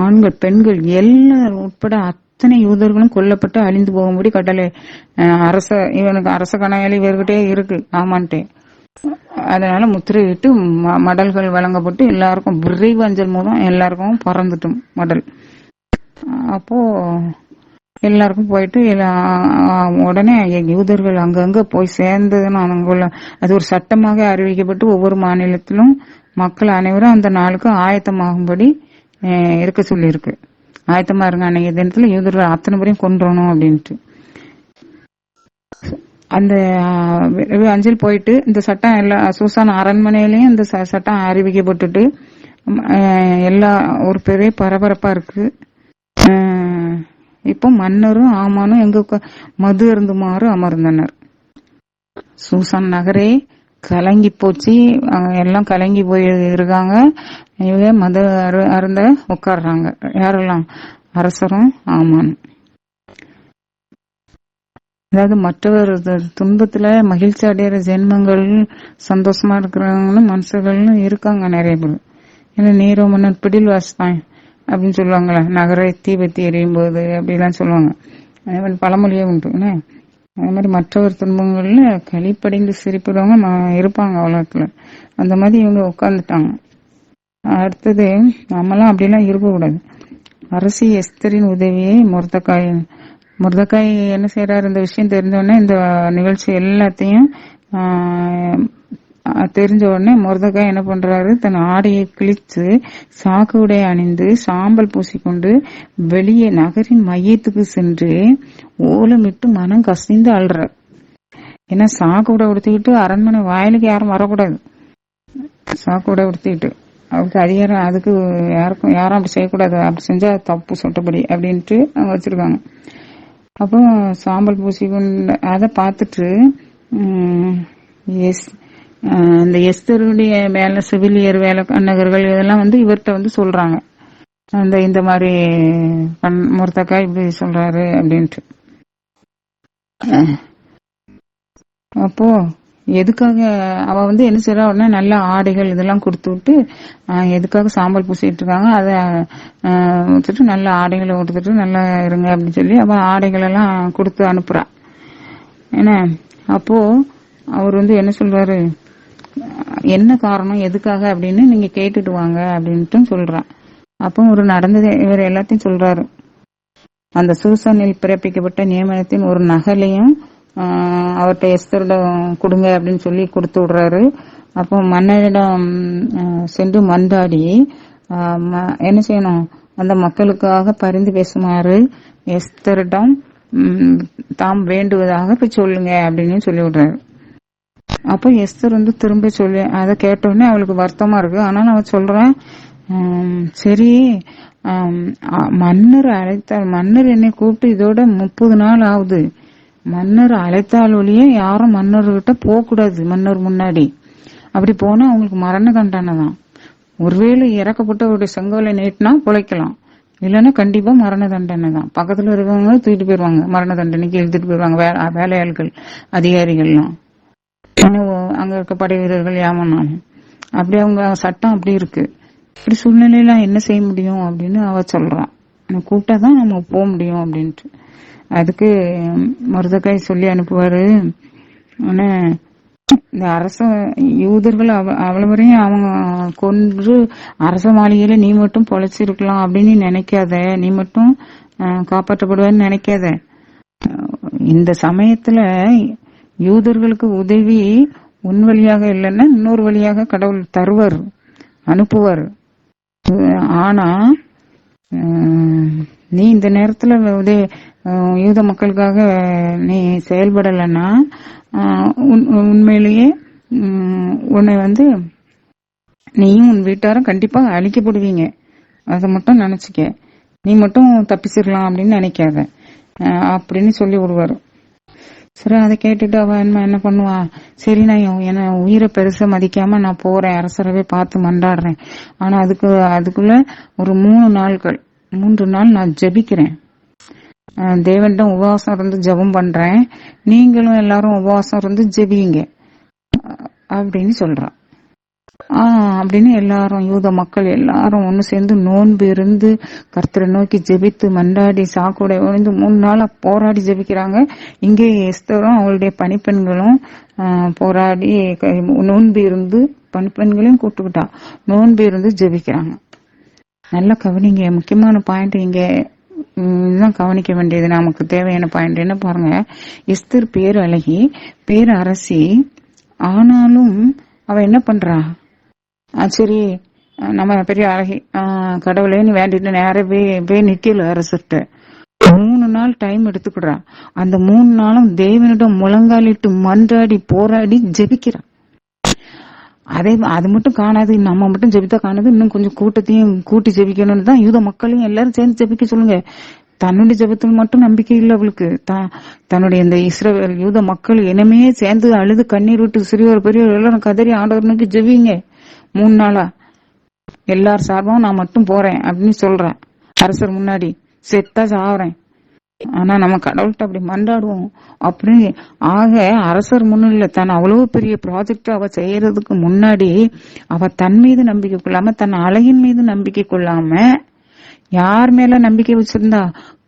ஆண்கள் பெண்கள் எல்லாரும் உட்பட அத்தனை யூதர்களும் கொல்லப்பட்டு அழிந்து போகும்படி கட்டளை இவனுக்கு அரச கணையாளி இவர்கிட்டே இருக்கு ஆமான்ட்டே. அதனால முத்திரையிட்டு மடல்கள் வழங்கப்பட்டு எல்லாருக்கும் விரைவு அஞ்சல் மூலம் எல்லாருக்கும் பறந்துட்டும் மடல். அப்போ எல்லாருக்கும் போயிட்டு உடனே யூதர்கள் அங்கங்க போய் சேர்ந்ததுன்னு அது ஒரு சட்டமாக அறிவிக்கப்பட்டு ஒவ்வொரு மாநிலத்திலும் மக்கள் அனைவரும் அந்த நாளுக்கு ஆயத்தமாகும்படி இருக்க சொல்லி இருக்கு. ஆயத்தமா இருங்க, அன்னைக்கு தினத்துல யூதர்கள் அத்தனை பேரையும் கொன்றணும் அப்படின்ட்டு. அந்த அஞ்சல் போயிட்டு இந்த சட்டம் எல்லா சூசான் அரண்மனையிலயும் இந்த சட்டம் அறிவிக்கப்பட்டுட்டு எல்லா ஒரு பெரிய பரபரப்பா இருக்கு. இப்போ மன்னரும் ஆமானும் எங்க மது அருந்துமாறு அமர்ந்தனர். சூசான் நகரே கலங்கி போச்சு. எல்லாம் கலங்கி போய் இருக்காங்க. இவங்க மத அருந்த உட்கார்றாங்க. யாரெல்லாம்? அரசரும் ஆமான். அதாவது மற்றவர் துன்பத்துல மகிழ்ச்சி அடையிற ஜென்மங்கள், சந்தோஷமா இருக்கிறவங்களும் மனுஷர்களும் இருக்காங்க நிறைய பேர். ஏன்னா நீரோ மன்னர் பிடில் வாசித்தான் அப்படின்னு சொல்லுவாங்களே, நகரை தீபத்தி எரியும் போது அப்படிலாம் சொல்லுவாங்க. அதே மாதிரி பழமொழியே உண்டு. அதே மாதிரி மற்றவர் துன்பங்கள்ல களிப்படைந்து சிரிப்புறவங்க இருப்பாங்க உலகத்துல. அந்த மாதிரி இவங்க உட்கார்ந்துட்டாங்க. அடுத்தது, நம்மலாம் அப்படிலாம் இருக்கக்கூடாது. அரசி எஸ்தரின் உதவியை முர்தக்காய் என்ன செய்யறாரு? இந்த விஷயம் தெரிஞ்ச உடனே, இந்த நிகழ்ச்சி எல்லாத்தையும் தெரிஞ்ச உடனே முர்தக்காய் என்ன பண்றாரு? தன் ஆடையை கிழிச்சு சாக்கு உடை அணிந்து சாம்பல் பூசிக்கொண்டு வெளியே நகரின் மையத்துக்கு சென்று ஓலமிட்டு மனம் கசிந்து அழுறார். ஏன்னா சாக்கு உடை உடுத்திக்கிட்டு அரண்மனை வாயிலுக்கு யாரும் வரக்கூடாது. சாக்கு உடை உடுத்திக்கிட்டு அவருக்கு அதிகாரம், அதுக்கு யாரும் அப்படி செய்யக்கூடாது, அப்படி செஞ்சா தப்பு சொட்டப்படி அப்படின்ட்டு அவங்க வச்சிருக்காங்க. அப்போ சாம்பல் பூசி கொண்டு அதை பார்த்துட்டு இந்த எஸ்தருடைய வேலை, செவிலியர் வேலை, கண்ணகர்கள் இதெல்லாம் இவர்கிட்ட சொல்றாங்க, இந்த மாதிரி முர்தக்காய் இப்படி சொல்றாரு அப்படின்ட்டு. அப்போ எதுக்காக அவ என்ன செய்யறா? உடனே நல்ல ஆடைகள் இதெல்லாம் கொடுத்து விட்டு, எதுக்காக சாம்பல் பூசிட்டு இருக்காங்க அதை வச்சுட்டு நல்ல ஆடைகளை கொடுத்துட்டு நல்லா இருங்க அப்படின்னு சொல்லி அவ ஆடைகள் எல்லாம் கொடுத்து அனுப்புறா. ஏன்னா அப்போ அவர் என்ன சொல்றாரு? என்ன காரணம், எதுக்காக அப்படின்னு நீங்க கேட்டுட்டு வாங்க அப்படின்ட்டு சொல்றா. அப்போ ஒரு நடந்தது இவர் எல்லாத்தையும் சொல்றாரு. அந்த சூசானில் பிறப்பிக்கப்பட்ட நியமனத்தின் ஒரு நகலையும் அவர்கிட்ட எஸ்தரிடம் கொடுங்க அப்படின்னு சொல்லி கொடுத்து விடுறாரு. அப்போ மன்னரிடம் சென்று மன்றாடி என்ன செய்யணும்? அந்த மக்களுக்காக பரிந்து பேசுமாறு எஸ்தரிடம் தாம் வேண்டுவதாக போய் சொல்லுங்க அப்படின்னு சொல்லி விடுறாரு. அப்போ எஸ்தர் திரும்ப சொல்லி அதை கேட்டோடனே அவளுக்கு வருத்தமா இருக்கு. ஆனாலும் அவ சொல்றேன், சரி மன்னர் அழைத்தார், மன்னர் என்னை கூப்பிட்டு இதோட 30 நாள் ஆகுது. மன்னர் அழைத்தால் ஒழிய யாரும் மன்னர்கிட்ட போக கூடாது. மன்னர் முன்னாடி அப்படி போனா அவங்களுக்கு மரண தண்டனை தான். ஒருவேளை இறக்கப்பட்டவருடைய செங்கோலை நீட்டினா பிழைக்கலாம், இல்லைன்னா கண்டிப்பா மரண தண்டனை தான். பக்கத்துல இருக்கவங்க தூக்கிட்டு போயிருவாங்க, மரண தண்டனைக்கு எழுதிட்டு போயிருவாங்க வேலையாட்கள், அதிகாரிகள்லாம், அங்க இருக்க படை வீரர்கள் ஏமானாலும். அப்படி அவங்க சட்டம் அப்படி இருக்கு. இப்படி சூழ்நிலையில என்ன செய்ய முடியும் அப்படின்னு அவ சொல்றான். கூப்பிட்டாதான் நம்ம போக முடியும் அப்படின்ட்டு. அதுக்கு முர்தக்காய் சொல்லி அனுப்புவாரு, இந்த அரச யூதர்கள் அவ்வளவு வரையும் அவங்க கொன்று அரச மாளிகையில நீ மட்டும் பொழைச்சிருக்கலாம் அப்படின்னு நினைக்காத, நீ மட்டும் காப்பாற்றப்படுவான்னு நினைக்காத. இந்த சமயத்துல யூதர்களுக்கு உதவி உன் வழியாக இல்லைன்னா இன்னொரு வழியாக கடவுள் தருவார், அனுப்புவார். ஆனா நீ இந்த நேரத்துல யூத மக்களுக்காக நீ செயல்படலைன்னா உண்மையிலேயே உன்னை நீயும் உன் வீட்டாரும் கண்டிப்பா அழிக்கப்படுவீங்க. அதை மட்டும் நினைச்சுக்க, நீ மட்டும் தப்பிச்சிடலாம் அப்படின்னு நினைக்காத அப்படின்னு சொல்லி விடுவாரு. சரி, அதை கேட்டுட்டு அவ என்ன பண்ணுவா? சரி, நான் என்ன உயிரை பெருசா மதிக்காம நான் போறேன், அரசரவே பார்த்து மன்றாடுறேன். ஆனா அதுக்குள்ள ஒரு 3 நாள் நான் ஜெபிக்கிறேன், தேவன்கிட்ட உபவாசம் இருந்து ஜெபம் பண்றேன், நீங்களும் எல்லாரும் உபவாசம் இருந்து ஜெபிங்க அப்படின்னு சொல்றான். அப்படின்னு எல்லாரும் யூத மக்கள் எல்லாரும் ஒண்ணு சேர்ந்து நோன்பு இருந்து கர்த்தரை நோக்கி ஜெபித்து மன்றாடி சாக்குடை 3 நாளா போராடி ஜெபிக்கிறாங்க. இங்கே எஸ்தரும் அவளுடைய பணிப்பெண்களும் போராடி நோன்பு இருந்து, பணிப்பெண்களையும் கூட்டுக்கிட்டா, நோன்பு இருந்து ஜெபிக்கிறாங்க. நல்லா கவனிங்க, முக்கியமான பாயிண்ட் இங்க இதுதான் கவனிக்க வேண்டியது, நமக்கு தேவையான பாயிண்ட் என்ன பாருங்க. எஸ்தர் பேர் அழகி, பேர் அரசி, ஆனாலும் அவ என்ன பண்றா? சரி, நம்ம பெரிய அழகி, கடவுளே நீ வேண்டிட்டு நேரம் போய் நிக்கல அரசுட்ட 3 நாள் டைம் எடுத்துக்கிடுறா. அந்த 3 நாளும் தேவனிடம் முழங்காலிட்டு மன்றாடி போராடி ஜெபிக்கிறா. அது மட்டும் காணாது, நம்ம மட்டும் ஜெபித்தா காணாது, இன்னும் கொஞ்சம் கூட்டத்தையும் கூட்டி ஜெபிக்கணும்னு தான் யூத மக்களையும் எல்லாரும் சேர்ந்து ஜெபிக்க சொல்லுங்க. தன்னுடைய ஜெபத்தில் மட்டும் நம்பிக்கை இல்லை அவளுக்கு. தன்னுடைய இந்த இஸ்ரவேல் யூத மக்கள் இனமே சேர்ந்து அழுது கண்ணீர் விட்டு சிறியோர் பெரியவர் எல்லாரும் கதறி ஆண்டவர் நோக்கி ஜெபிங்க 3 நாளா எல்லார் சார்பாவும் நான் மட்டும் போறேன் அப்படின்னு சொல்றேன். அரசர் முன்னாடி செத்தா சாவறேன், ஆனா நம்ம கடவுள்கிட்ட அப்படி மன்றாடுவோம் அப்படி. ஆக அரசர் முன்னில தன் அவ்வளவு பெரிய ப்ராஜெக்ட் அவ செய்யறதுக்கு முன்னாடி அவ தன் மீது நம்பிக்கை கொள்ளாம, தன் அழகின் மீது நம்பிக்கை கொள்ளாம யார் மேல நம்பிக்கை வச்சிருந்தா?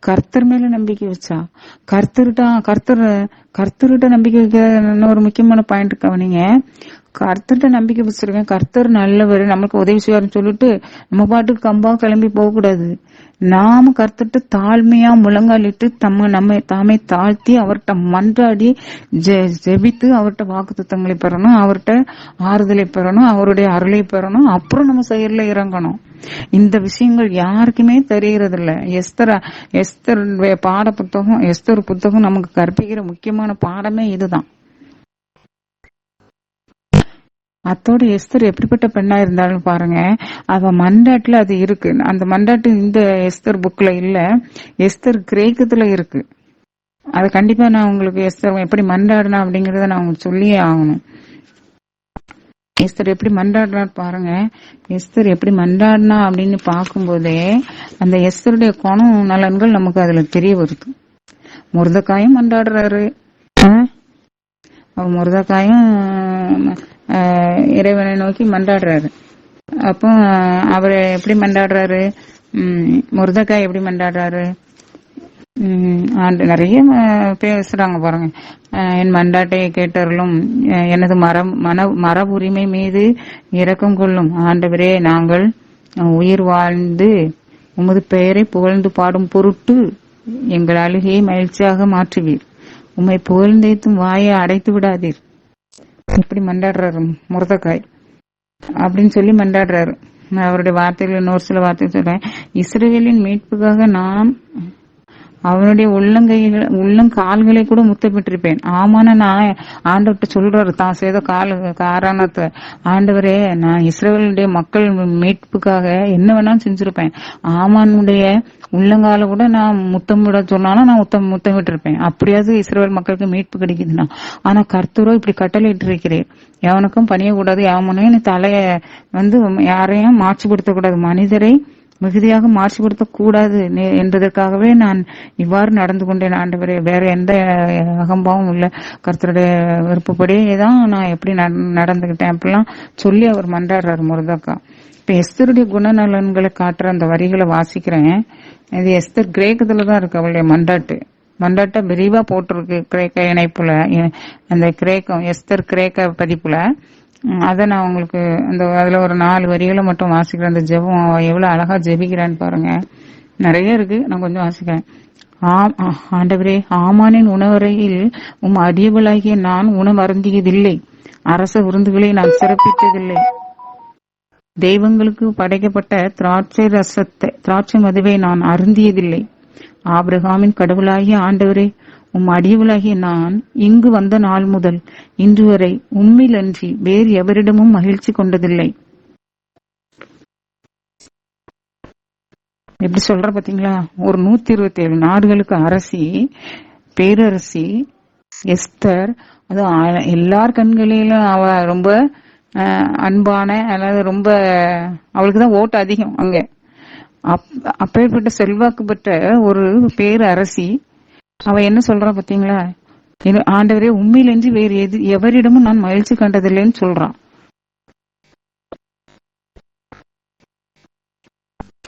கர்த்தர் மேல நம்பிக்கை வச்சா. கர்த்தர்கிட்ட நம்பிக்கை வைக்க ஒரு முக்கியமான பாயிண்ட் கவனிங்க. கர்த்தர்கிட்ட நம்பிக்கை வச்சிருக்கேன், கர்த்தர் நல்லவர், நமக்கு உதவி செய்வார்னு சொல்லிட்டு நம்ம பாட்டுக்கு கம்பா கிளம்பி போக கூடாது. நாம கர்த்தர்கிட்ட தாழ்மையா முழங்காலிட்டு நம்மை தாமே தாழ்த்தி அவர்கிட்ட மன்றாடி ஜெபித்து அவர்கிட்ட வாக்குத்தத்தங்களை பெறணும், அவர்கிட்ட ஆறுதலை பெறணும், அவருடைய அருளை பெறணும். அப்புறம் நம்ம செயல்ல இறங்கணும். இந்த விஷயங்கள் யாருக்குமே தெரியறது இல்ல. எஸ்தர் பாட புத்தகம், எஸ்தர் புத்தகம் நமக்கு கற்பிக்கிற முக்கியமான பாடமே இதுதான். அத்தோட எஸ்தர் எப்படிப்பட்ட பெண்ணா இருந்தாலும் பாருங்க, அவ மண்டாட்டுல அது இருக்கு. அந்த மண்டாட்டு இந்த எஸ்தர் புக்ல இல்ல, எஸ்தர் கிரேக்கத்துல இருக்கு. அது கண்டிப்பா நான் உங்களுக்கு எஸ்தர் எப்படி மண்டாடுனா அப்படிங்கறத நான் உங்களுக்கு சொல்லியே ஆகணும். எஸ்தர் எப்படி மண்டாடுனா பாருங்க. எஸ்தர் எப்படி மண்டாடினா அப்படின்னு பார்க்கும்போதே அந்த எஸ்தருடைய குணம் நலன்கள் நமக்கு அதுல தெரிய வருது. முருதக்காயும் மண்டாடுறாரு. முருதக்காயும் இறைவனை நோக்கி மண்டாடுறாரு. அப்போ அவர் எப்படி மண்டாடுறாரு? முருதக்காய் எப்படி மண்டாடுறாரு? நிறைய பேசுறாங்க பாருங்க. என் மண்டாட்டை கேட்டவர்களும் எனது மரபுரிமை மீது இரக்கம் கொள்ளும் ஆண்டவரே, நாங்கள் உயிர் வாழ்ந்து உமது பெயரை புகழ்ந்து பாடும் பொருட்டு எங்கள் அழுகையை மகிழ்ச்சியாக மாற்றுவீர், உம்மை புகழ்ந்தேத்தும் வாயை அடைத்து விடாதீர். இப்படி மண்டாடுறாரு முருதக்காய் அப்படின்னு சொல்லி மண்டாடுறாரு. அவருடைய வார்த்தைகள் இன்னொரு சில வார்த்தைகள் சொல்றேன். இஸ்ரவேலின் மீட்புக்காக நான் அவனுடைய உள்ளங்கால்களை கூட முத்தமிட்டிருப்பேன். ஆமான நான் ஆண்டவர்கிட்ட சொல்றாரு தான் செய்த காரணத்தை, ஆண்டவரே நான் இஸ்ரவேலுடைய மக்கள் மீட்புக்காக என்ன வேணாலும் செஞ்சிருப்பேன். ஆமானுடைய உள்ளங்கால கூட நான் முத்தமிட சொன்னாலும் நான் முத்தமிட்டிருப்பேன். அப்படியாவது இஸ்ரவேல் மக்களுக்கு மீட்பு கிடைக்குதுன்னா. ஆனா கர்த்தரோ இப்படி கட்டளையிட்டு இருக்கிறேன், எவனுக்கும் பணியக்கூடாது, எவனையும் தலைய யாரையும் மாட்சிப்படுத்த கூடாது, மனிதரை மிகுதியாக மாட்சிப்படுத்த கூடாது என்பதற்காகவே நான் இவ்வாறு நடந்து கொண்டேன் ஆண்டவரே. வேற எந்த அகம்பாவும் இல்ல, கர்த்தருடைய விருப்பப்படியே தான் நான் எப்படி நடந்துகிட்டேன் அப்படிலாம் சொல்லி அவர் மன்றாடுறாரு முருதக்கா. இப்ப எஸ்தருடைய குணநலன்களை காட்டுற அந்த வரிகளை வாசிக்கிறேன். இது எஸ்தர் கிரேக்கத்துலதான் இருக்கு. அவளுடைய மண்டாட்ட விரிவா போட்டிருக்கு கிரேக்க இணைப்புல, அந்த கிரேக்கம் எஸ்தர் கிரேக்க பதிப்புல. அதை நான் உங்களுக்கு அதுல ஒரு 4 வரிகளை மட்டும் வாசிக்கிறேன். அந்த ஜெபம் எவ்வளவு அழகா ஜெபிக்கிறான்னு பாருங்க. நிறைய இருக்கு, நான் கொஞ்சம் வாசிக்கிறேன். ஆண்டவரே, ஆமானின் உணவறையில் அடியவளாகிய நான் உணவு அருந்தியதில்லை, அரச விருந்துகளை நான் சிறப்பித்ததில்லை, தெய்வங்களுக்கு படைக்கப்பட்ட திராட்சை மதுவை நான் அருந்தியதில்லை. ஆபிரகாமின் கடவுளாகிய ஆண்டவரே, அடியவளாகிய நான் இங்கு வந்த நாள் முதல் இன்று வரை உம்மிலன்றி வேறு எவரிடமும் மகிழ்ச்சி கொண்டதில்லை. எப்படி சொல்ற பாத்தீங்களா? ஒரு 127 நாடுகளுக்கு அரசி, பேரரசி எஸ்தர். அது எல்லார் கண்களிலும் அவ ரொம்ப அன்பான, அதாவது ரொம்ப அவளுக்குதான் ஓட்டு அதிகம் அங்க. அப்பேற்பட்ட செல்வாக்கு பெற்ற ஒரு பேரரசி அவ என்ன சொல்றா பாத்தீங்களா? ஆண்டவரே, உண்மையிலின்றி வேறு எவரிடமும் நான் மகிழ்ச்சி கண்டதில்லைன்னு சொல்றான்.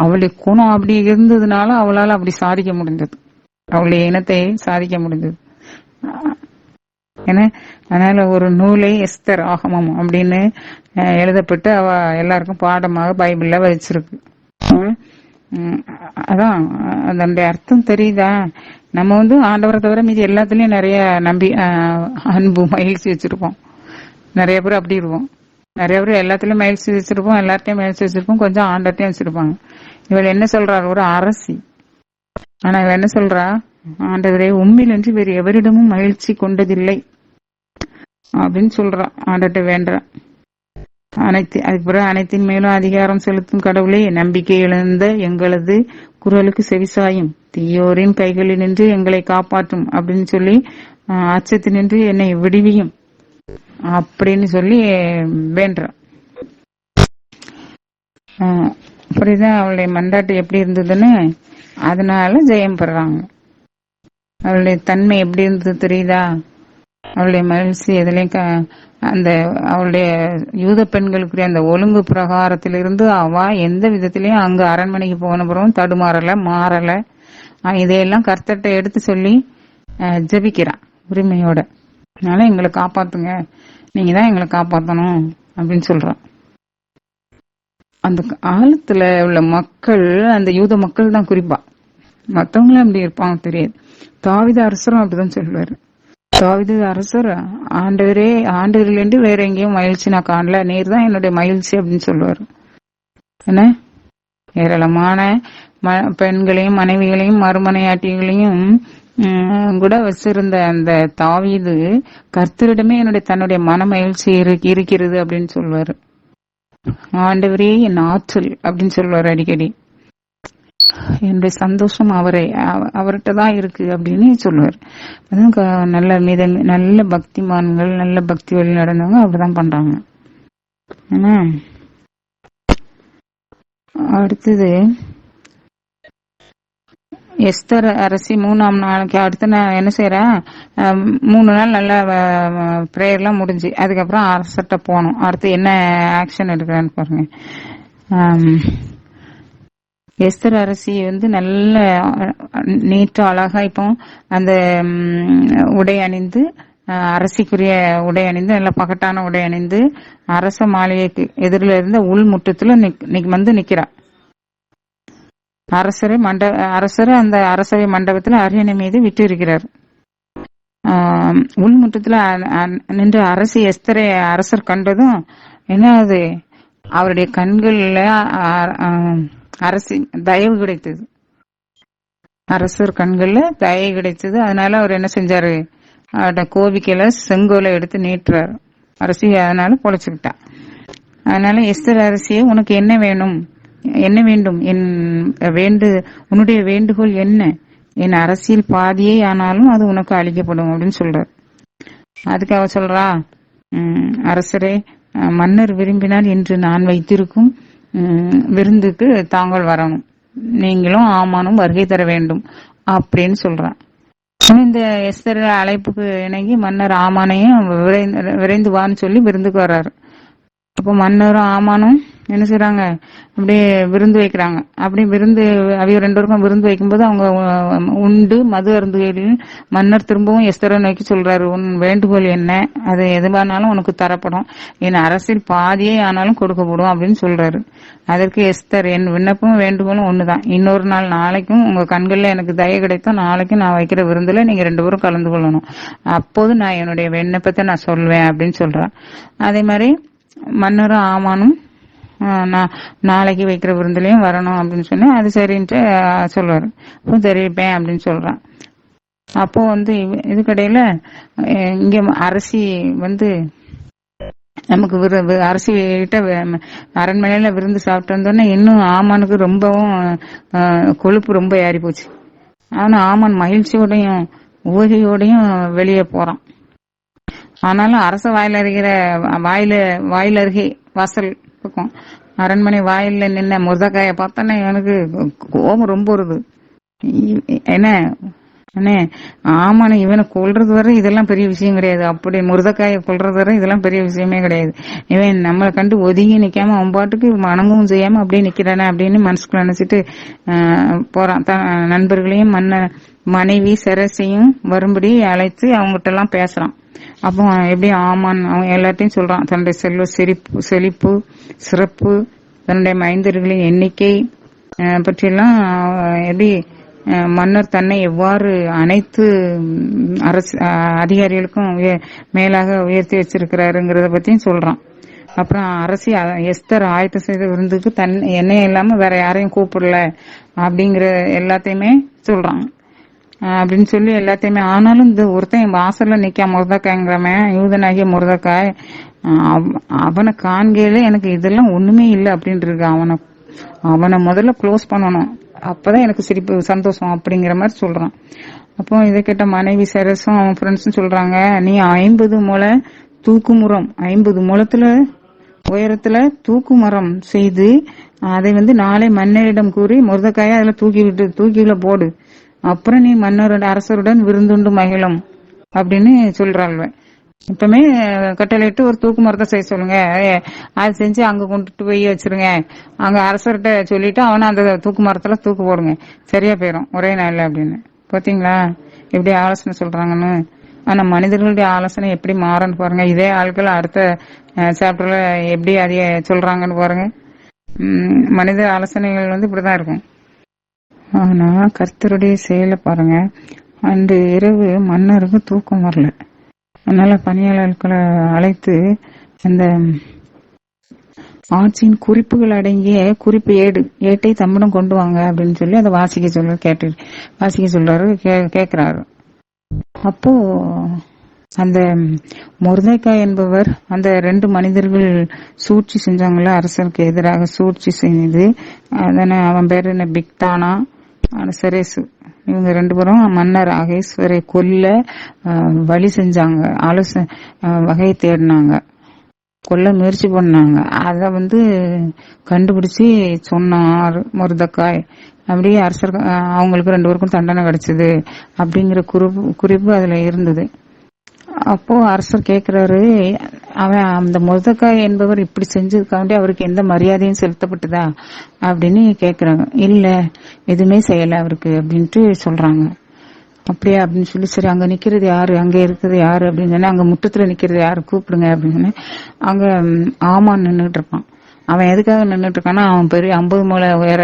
அவளுடைய குணம் அப்படி இருந்ததுனால அவளால அப்படி சாதிக்க முடிஞ்சது, அவளுடைய இனத்தை சாதிக்க முடிஞ்சது. ஏன்னா அதனால ஒரு நூலை எஸ்தர் ஆகமம் அப்படின்னு எழுதப்பட்டு அவ எல்லாருக்கும் பாடமாக பைபிள்ல வச்சிருக்கு. அதான் அதனுடைய அர்த்தம் தெரியுதா? நம்ம ஆண்டவரை தவிர மீது எல்லாத்துலயும் நிறைய அன்பு மகிழ்ச்சி வச்சிருப்போம். நிறைய பேர் அப்படி இருப்போம். நிறைய பேர் எல்லாத்துலயும் மகிழ்ச்சி வச்சிருப்போம், எல்லார்ட்டையும் மகிழ்ச்சி வச்சிருப்போம், கொஞ்சம் ஆண்டத்தையும் வச்சிருப்பாங்க. இவள் என்ன சொல்றாரு? ஒரு அரசி. ஆனா இவ என்ன சொல்றா? ஆண்டவரே, உண்மையிலின்றி வேறு எவரிடமும் மகிழ்ச்சி கொண்டதில்லை அப்படின்னு சொல்றா. ஆண்டட்ட வேண்டா. அதுக்கு பிறகு அனைத்தின் மேலும் அதிகாரம் செலுத்தும் கடவுளே, நம்பிக்கை இழந்த எங்களது குரலுக்கு செவிசாயும், தீயோரின் கைகளில் நின்று எங்களை காப்பாற்றும் அப்படின்னு சொல்லி அச்சத்தினின்று என்னை விடுவியும் அப்படின்னு சொல்லி வேண்டான். அப்படிதான் அவளுடைய மண்டாட்டு எப்படி இருந்ததுன்னு அதனால ஜெயம் பெறாங்க. அவளுடைய தன்மை எப்படி இருந்தது தெரியுதா? அவளுடைய மகிழ்ச்சி எதுலையும் அந்த அவளுடைய யூத பெண்களுக்குரிய அந்த ஒழுங்கு பிரகாரத்திலிருந்து அவ எந்த விதத்திலயும் அங்க அரண்மனைக்கு போன பிறகும் தடுமாறல, மாறல. இதையெல்லாம் கர்த்தர்ட்ட எடுத்து சொல்லி ஜெபிக்கிறான் உரிமையோட. அதனால எங்களை காப்பாத்துங்க, நீங்க தான் எங்களை காப்பாத்தணும் அப்படின்னு சொல்றான். அந்த காலத்துல உள்ள மக்கள், அந்த யூத மக்கள் தான் குறிப்பா, மற்றவங்களும் அப்படி இருப்பாங்க தெரியாது. தாவீது அரசரும் அப்படிதான் சொல்லுவாரு. தாவீது அரசர், ஆண்டவரே, ஆண்டவரிலிருந்து வேற எங்கேயும் மகிழ்ச்சி நான் காணல, நீர் தான் என்னுடைய மகிழ்ச்சி அப்படின்னு சொல்லுவாரு. என்ன ஏராளமான பெண்களையும் மனைவிகளையும் மறுமனையாட்டிகளையும் கூட வச்சிருந்த அந்த தாவீது கர்த்தரிடமே தன்னுடைய மன மகிழ்ச்சி இருக்கிறது அப்படின்னு சொல்லுவாரு. ஆண்டவரே என் ஆற்றல் அப்படின்னு சொல்லுவாரு அடிக்கடி. என்னுடைய சந்தோஷம் அவர்கிட்ட தான் இருக்கு அப்படின்னு சொல்லுவார். அதான் நல்ல பக்திமான்கள், நல்ல பக்தி வழி நடந்தவங்க அப்படிதான் பண்றாங்க. அடுத்தது எஸ்தர் அரசி 3ஆம் நாளைக்கு அடுத்த நான் என்ன செய்யறேன், 3 நாள் நல்ல பிரேயர்லாம் முடிஞ்சு அதுக்கப்புறம் அரசர்கிட்ட போனோம். அடுத்து என்ன ஆக்ஷன் எடுக்கிறான்னு பாருங்க. எஸ்தர் அரசி நல்ல நீட்டா அழகா இப்போ அந்த உடை அணிந்து, அரசிக்குரிய உடை அணிந்து, நல்ல பகட்டான உடை அணிந்து அரச மாளிகைக்கு எதிரில இருந்த உள் முற்றத்துல நிக்கிறா. அரசர் அந்த அரசவை மண்டபத்துல அரியணை மீது விட்டு இருக்கிறார். உள்முற்றத்துல நின்று அரசி எஸ்தரை அரசர் கண்டதும் என்ன அது, அவருடைய கண்கள்ல அரசி தயவு கிடைத்தது. அரசர் கண்கள்ல தயவு கிடைத்தது. அதனால அவர் என்ன செஞ்சாரு, கோபிக்கையில செங்கோலை எடுத்து நீட்டுறாரு. அரசி அதனால பொழைச்சுக்கிட்டா. அதனால எஸ்தர் அரசியே, உனக்கு என்ன வேணும், என்ன வேண்டும், உன்னுடைய வேண்டுகோள் என்ன, என் அரசியல் பாதியே ஆனாலும் அது உனக்கு அளிக்கப்படும் அப்படின்னு சொல்றாரு. அதுக்கு அவ சொல்றா, அரசரே, மன்னர் விரும்பினால் இன்று நான் வைத்திருக்கும் விருந்துக்கு தாங்கள் வரணும், நீங்களும் ஆமானும் வருகை தர வேண்டும் அப்படின்னு சொல்றான். இந்த எஸ்தர் அழைப்புக்கு இணங்கி மன்னர் ஆமானையும் விரைந்து வான்னு சொல்லி விருந்துக்கு வர்றாரு. அப்போ மன்னரும் ஆமானும் என்ன செய்யறாங்க, அப்படியே விருந்து வைக்கிறாங்க. அப்படி விருந்து அவங்க 2 பேருக்கும் விருந்து வைக்கும்போது அவங்க உண்டு மது அருந்துகையில் மன்னர் திரும்பவும் எஸ்தரை நோக்கி சொல்றாரு, உன் வேண்டுகோள் என்ன, அது எதுவானாலும் உனக்கு தரப்படும், என் அரசியல் பாதியே ஆனாலும் கொடுக்கப்படும் அப்படின்னு சொல்றாரு. அதற்கு எஸ்தர், என் விண்ணப்பமும் வேண்டுகோளும் ஒண்ணுதான், இன்னொரு நாள் நாளைக்கும் உங்க கண்கள்ல எனக்கு தயை கிடைக்கும், நாளைக்கும் நான் வைக்கிற விருந்துல நீங்க 2 பேரும் கலந்து கொள்ளணும், அப்போது நான் என்னுடைய விண்ணப்பத்தை நான் சொல்வேன் அப்படின்னு சொல்றேன். அதே மாதிரி மன்னரும் ஆமானும் நாளைக்கு வைக்கிற விருந்துலயும் வரணும் அப்படின்னு சொன்னா அது சரின்ட்டு சொல்லுவாரு. அப்போ தெரிவிப்பேன் அப்படின்னு சொல்றான். அப்போ இதுக்கடையில இங்க அரசி நமக்கு அரசி கிட்ட அரண்மனையில விருந்து சாப்பிட்டு வந்தோடனே இன்னும் ஆமானுக்கு ரொம்பவும் கொழுப்பு ரொம்ப ஏறி போச்சு. ஆனா ஆமான் மகிழ்ச்சியோடையும் ஊகையோடையும் வெளியே போறான். ஆனாலும் அரச வாயில அருகே வாசல் பக்கம் அரண்மனை வாயில நின்ன முருதக்காய பார்த்தோன்னே எனக்கு கோபம் ரொம்ப வருது. என்ன ஆமாண்ணே, இவனை கொல்றது வரை இதெல்லாம் பெரிய விஷயம் கிடையாது, அப்படி முருதக்காயை கொல்றது வரை இதெல்லாம் பெரிய விஷயமே கிடையாது, இவன் நம்மளை கண்டு ஒதுங்கி நிக்காம அவன் பாட்டுக்கு வணங்கவும் செய்யாம அப்படியே நிக்கிறானே அப்படின்னு மனசுக்குள்ள நினைச்சிட்டு போறான். நண்பர்களையும் மனைவி சரசையும் வரும்படி அழைத்து அவங்ககிட்ட எல்லாம் பேசுறான். அப்போ எப்படி ஆமான் அவன் எல்லாத்தையும் சொல்றான், தன்னுடைய செழிப்பு சிறப்பு, தன்னுடைய மைந்தர்களின் எண்ணிக்கை பற்றியெல்லாம், எப்படி மன்னர் தன்னை எவ்வாறு அனைத்து அதிகாரிகளுக்கும் மேலாக உயர்த்தி வச்சிருக்கிறாருங்கிறத பத்தியும் சொல்றான். அப்புறம் அரசி எஸ்தர் ஆயத்த செய்த விருந்துக்கு என்னையும் இல்லாம வேற யாரையும் கூப்பிடல அப்படிங்கிற எல்லாத்தையுமே சொல்றான் அப்படின்னு சொல்லி எல்லாத்தையுமே. ஆனாலும் இந்த ஒருத்தன் வாசல்ல நிக்கா முருதக்காய்ங்கிறவன், யூதனாகிய முருதக்காய், அவனை காண்கையில எனக்கு இதெல்லாம் ஒண்ணுமே இல்லை அப்படின்ட்டு இருக்கு. அவனை முதல்ல க்ளோஸ் பண்ணணும், அப்பதான் எனக்கு சிரிப்பு சந்தோஷம் அப்படிங்கிற மாதிரி சொல்றான். அப்போ இதை கேட்ட மனைவி சரசும் அவன் ஃப்ரெண்ட்ஸும் சொல்றாங்க, நீ 50 முழை தூக்குமரம் 50 முழத்துல உயரத்துல தூக்கு மரம் செய்து அதை நாளை மன்னரிடம் கூறி முருதக்காயை அதுல தூக்கில போடு, அப்புறம் நீ மன்னரோட அரசருடன் விருந்துண்டு மகிழும் அப்படின்னு சொல்றாள். இப்பவுமே கட்டளையிட்டு ஒரு தூக்கு மரத்தை செய்ய சொல்லுங்க, அதை செஞ்சு அங்க கொண்டுட்டு போய் வச்சிருங்க, அங்க அரசர்கிட்ட சொல்லிட்டு அவனை அந்த தூக்கு மரத்துல தூக்கு போடுங்க, சரியா போயிரும் ஒரே நாள்ல அப்படின்னு. பாத்தீங்களா எப்படி ஆலோசனை சொல்றாங்கன்னு. ஆனா மனிதர்களுடைய ஆலோசனை எப்படி மாறன்னு பாருங்க. இதே ஆட்கள் அடுத்த சாப்டர்ல எப்படி அதைய சொல்றாங்கன்னு பாருங்க. மனித ஆலோசனைகள் இப்படிதான் இருக்கும். ஆனா கர்த்தருடைய செயலை பாருங்க. அன்று இரவு மன்னருக்கு தூக்கம் வரல. அதனால பணியாளர்களை அழைத்து அந்த ஆட்சியின் குறிப்புகள் அடங்கிய குறிப்பு ஏட்டை தம்மிடம் கொண்டு வாங்க அப்படின்னு சொல்லி அதை வாசிக்க சொல்றாரு. கேக்குறாரு. அப்போ அந்த மொர்தெக்காய் என்பவர் அந்த 2 மனிதர்கள் சூழ்ச்சி செஞ்சாங்களா, அரசருக்கு எதிராக சூழ்ச்சி செய்து, அதனை அவன் பேரு என்ன, பிக்தானா சரேசு, இவங்க 2 பேரும் மன்னர் அகேஸ்வரை கொல்ல வழி செஞ்சாங்க, வகையை தேடினாங்க, கொல்ல முயற்சி பண்ணாங்க. அத கண்டுபிடிச்சு சொன்னார் மொர்தெக்காய். அப்படியே அரசர் அவங்களுக்கு 2 பேருக்கும் தண்டனை கிடைச்சது அப்படிங்கிற குறிப்பு அதுல இருந்தது. அப்போ அரசர் கேக்குறாரு, அவன் அந்த மொர்தெக்காய் என்பவர் இப்படி செஞ்சதுக்காண்டி அவருக்கு எந்த மரியாதையும் செலுத்தப்பட்டதா அப்படின்னு கேக்குறாங்க. இல்ல, எதுவுமே செய்யல அவருக்கு அப்படின்ட்டு சொல்றாங்க. அப்படியா அப்படின்னு சொல்லி, சரி அங்க நிக்கிறது யாரு, அங்க இருக்கிறது யாரு அப்படின்னு சொன்னா, அங்க முற்றத்துல நிக்கிறது யாரு கூப்பிடுங்க அப்படின்னு சொன்னேன். அங்க ஆமான் நின்றுட்டு இருப்பான். அவன் எதுக்காக நின்றுட்டு இருக்கான்னா, அவன் பெரிய 50 முழை உயர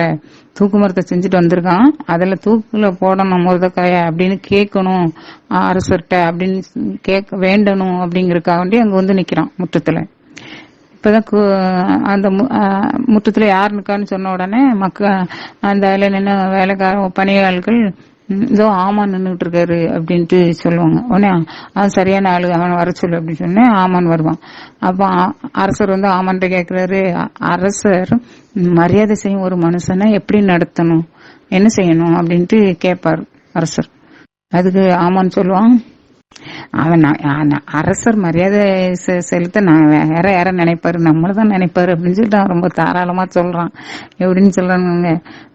தூக்கு மரத்தை செஞ்சுட்டு வந்திருக்கான், அதுல தூக்குல போடணும் மொர்தெக்காய அப்படின்னு கேட்கணும் அரசர்கிட்ட அப்படின்னு வேண்டணும் அப்படிங்கறதுக்காக வேண்டி அங்க நிக்கிறான் முற்றத்துல. இப்பதான் அந்த முற்றத்துல யார் நிக்கான்னு சொன்ன உடனே அந்த நின்ன வேலைக்கார பணியாளர்கள் இதோ ஆமான் நின்றுட்டு இருக்காரு அப்படின்ட்டு சொல்லுவாங்க. உடனே அவன் சரியான ஆளு, அவன் வர சொல்லு அப்படின்னு சொன்ன ஆமான் வருவான். அப்ப அரசர் ஆமான்ட்ட கேக்குறாரு, அரசர் மரியாதை செய்யும் ஒரு மனுஷனை எப்படி நடத்தணும், என்ன செய்யணும் அப்படின்ட்டு கேட்பாரு அரசர். அதுக்கு ஆமான் சொல்லுவான், அவன் அரசர் மரியாதை செலுத்த நான் வேற யார நினைப்பாரு, நம்மளதான் நினைப்பாரு அப்படின்னு சொல்லிட்டு அவன் ரொம்ப தாராளமா சொல்றான். எப்படின்னு சொல்றாங்க,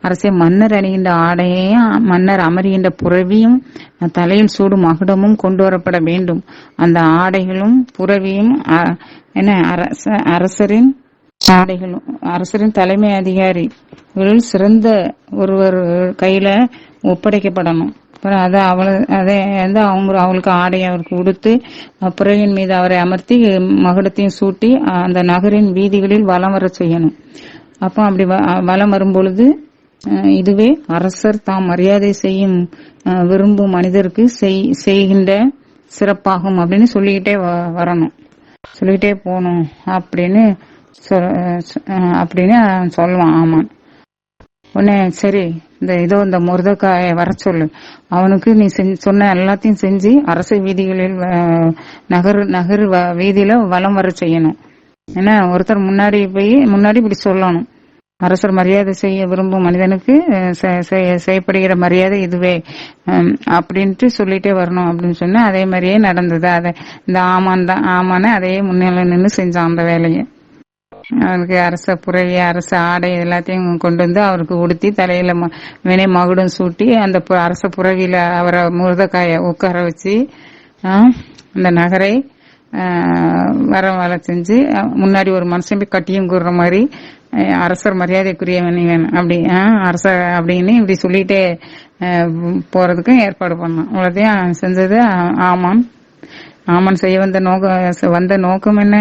அரசே மன்னர் அணிகின்ற ஆடையையும் மன்னர் அமர்கின்ற புறவியும் தலையில் சூடும் மகுடமும் கொண்டு வரப்பட வேண்டும். அந்த ஆடைகளும் புறவியும் அரசரின் ஆடைகளும் அரசரின் தலைமை அதிகாரி சிறந்த ஒருவர் கையில ஒப்படைக்கப்படணும். அவங்களுக்கு ஆடையை அவருக்கு உடுத்து புறவின் மீது அவரை அமர்த்தி மகுடத்தையும் சூட்டி அந்த நகரின் வீதிகளில் வலம் வர செய்யணும். அப்போ அப்படி வலம் வரும் பொழுது, இதுவே அரசர் தாம் மரியாதை செய்யும் விரும்பும் மனிதருக்கு செய்கின்ற சிறப்பாகும் அப்படின்னு சொல்லிக்கிட்டே வரணும், சொல்லிக்கிட்டே போகணும் அப்படின்னு சொல்லுவான் ஆமான். உடனே சரி இந்த மொர்தெக்காயை வர சொல்லு, அவனுக்கு நீ சொன்ன எல்லாத்தையும் செஞ்சு அரசு வீதிகளில் நகர் வீதியில வலம் வர செய்யணும். ஏன்னா ஒருத்தர் முன்னாடி இப்படி சொல்லணும், அரசர் மரியாதை செய்ய விரும்பும் மனிதனுக்கு செய்யப்படுகிற மரியாதை இதுவே அப்படின்ட்டு சொல்லிட்டே வரணும் அப்படின்னு சொன்னா, அதே மாதிரியே நடந்தது. இந்த ஆமான அதே முன்னிலை நின்று செஞ்சான் அந்த வேலையை. அவருக்கு அரச புறவி அரச ஆடை எல்லாத்தையும் கொண்டு அவருக்கு உடுத்தி தலையில வினை மகுடம் சூட்டி அந்த அரச புறவியில அவரை மொர்தெக்காய உட்கார வச்சு அந்த நகரை வர செஞ்சு முன்னாடி ஒரு மனுஷன் போய் கட்டியும் கூடுற மாதிரி அரசர் மரியாதைக்குரிய வேணும் அப்படி அரசர் அப்படின்னு இப்படி சொல்லிட்டே போறதுக்கும் ஏற்பாடு பண்ணான். அவ்வளோத்தையும் செஞ்சது ஆமான் செய்ய வந்த நோக்கம் என்ன?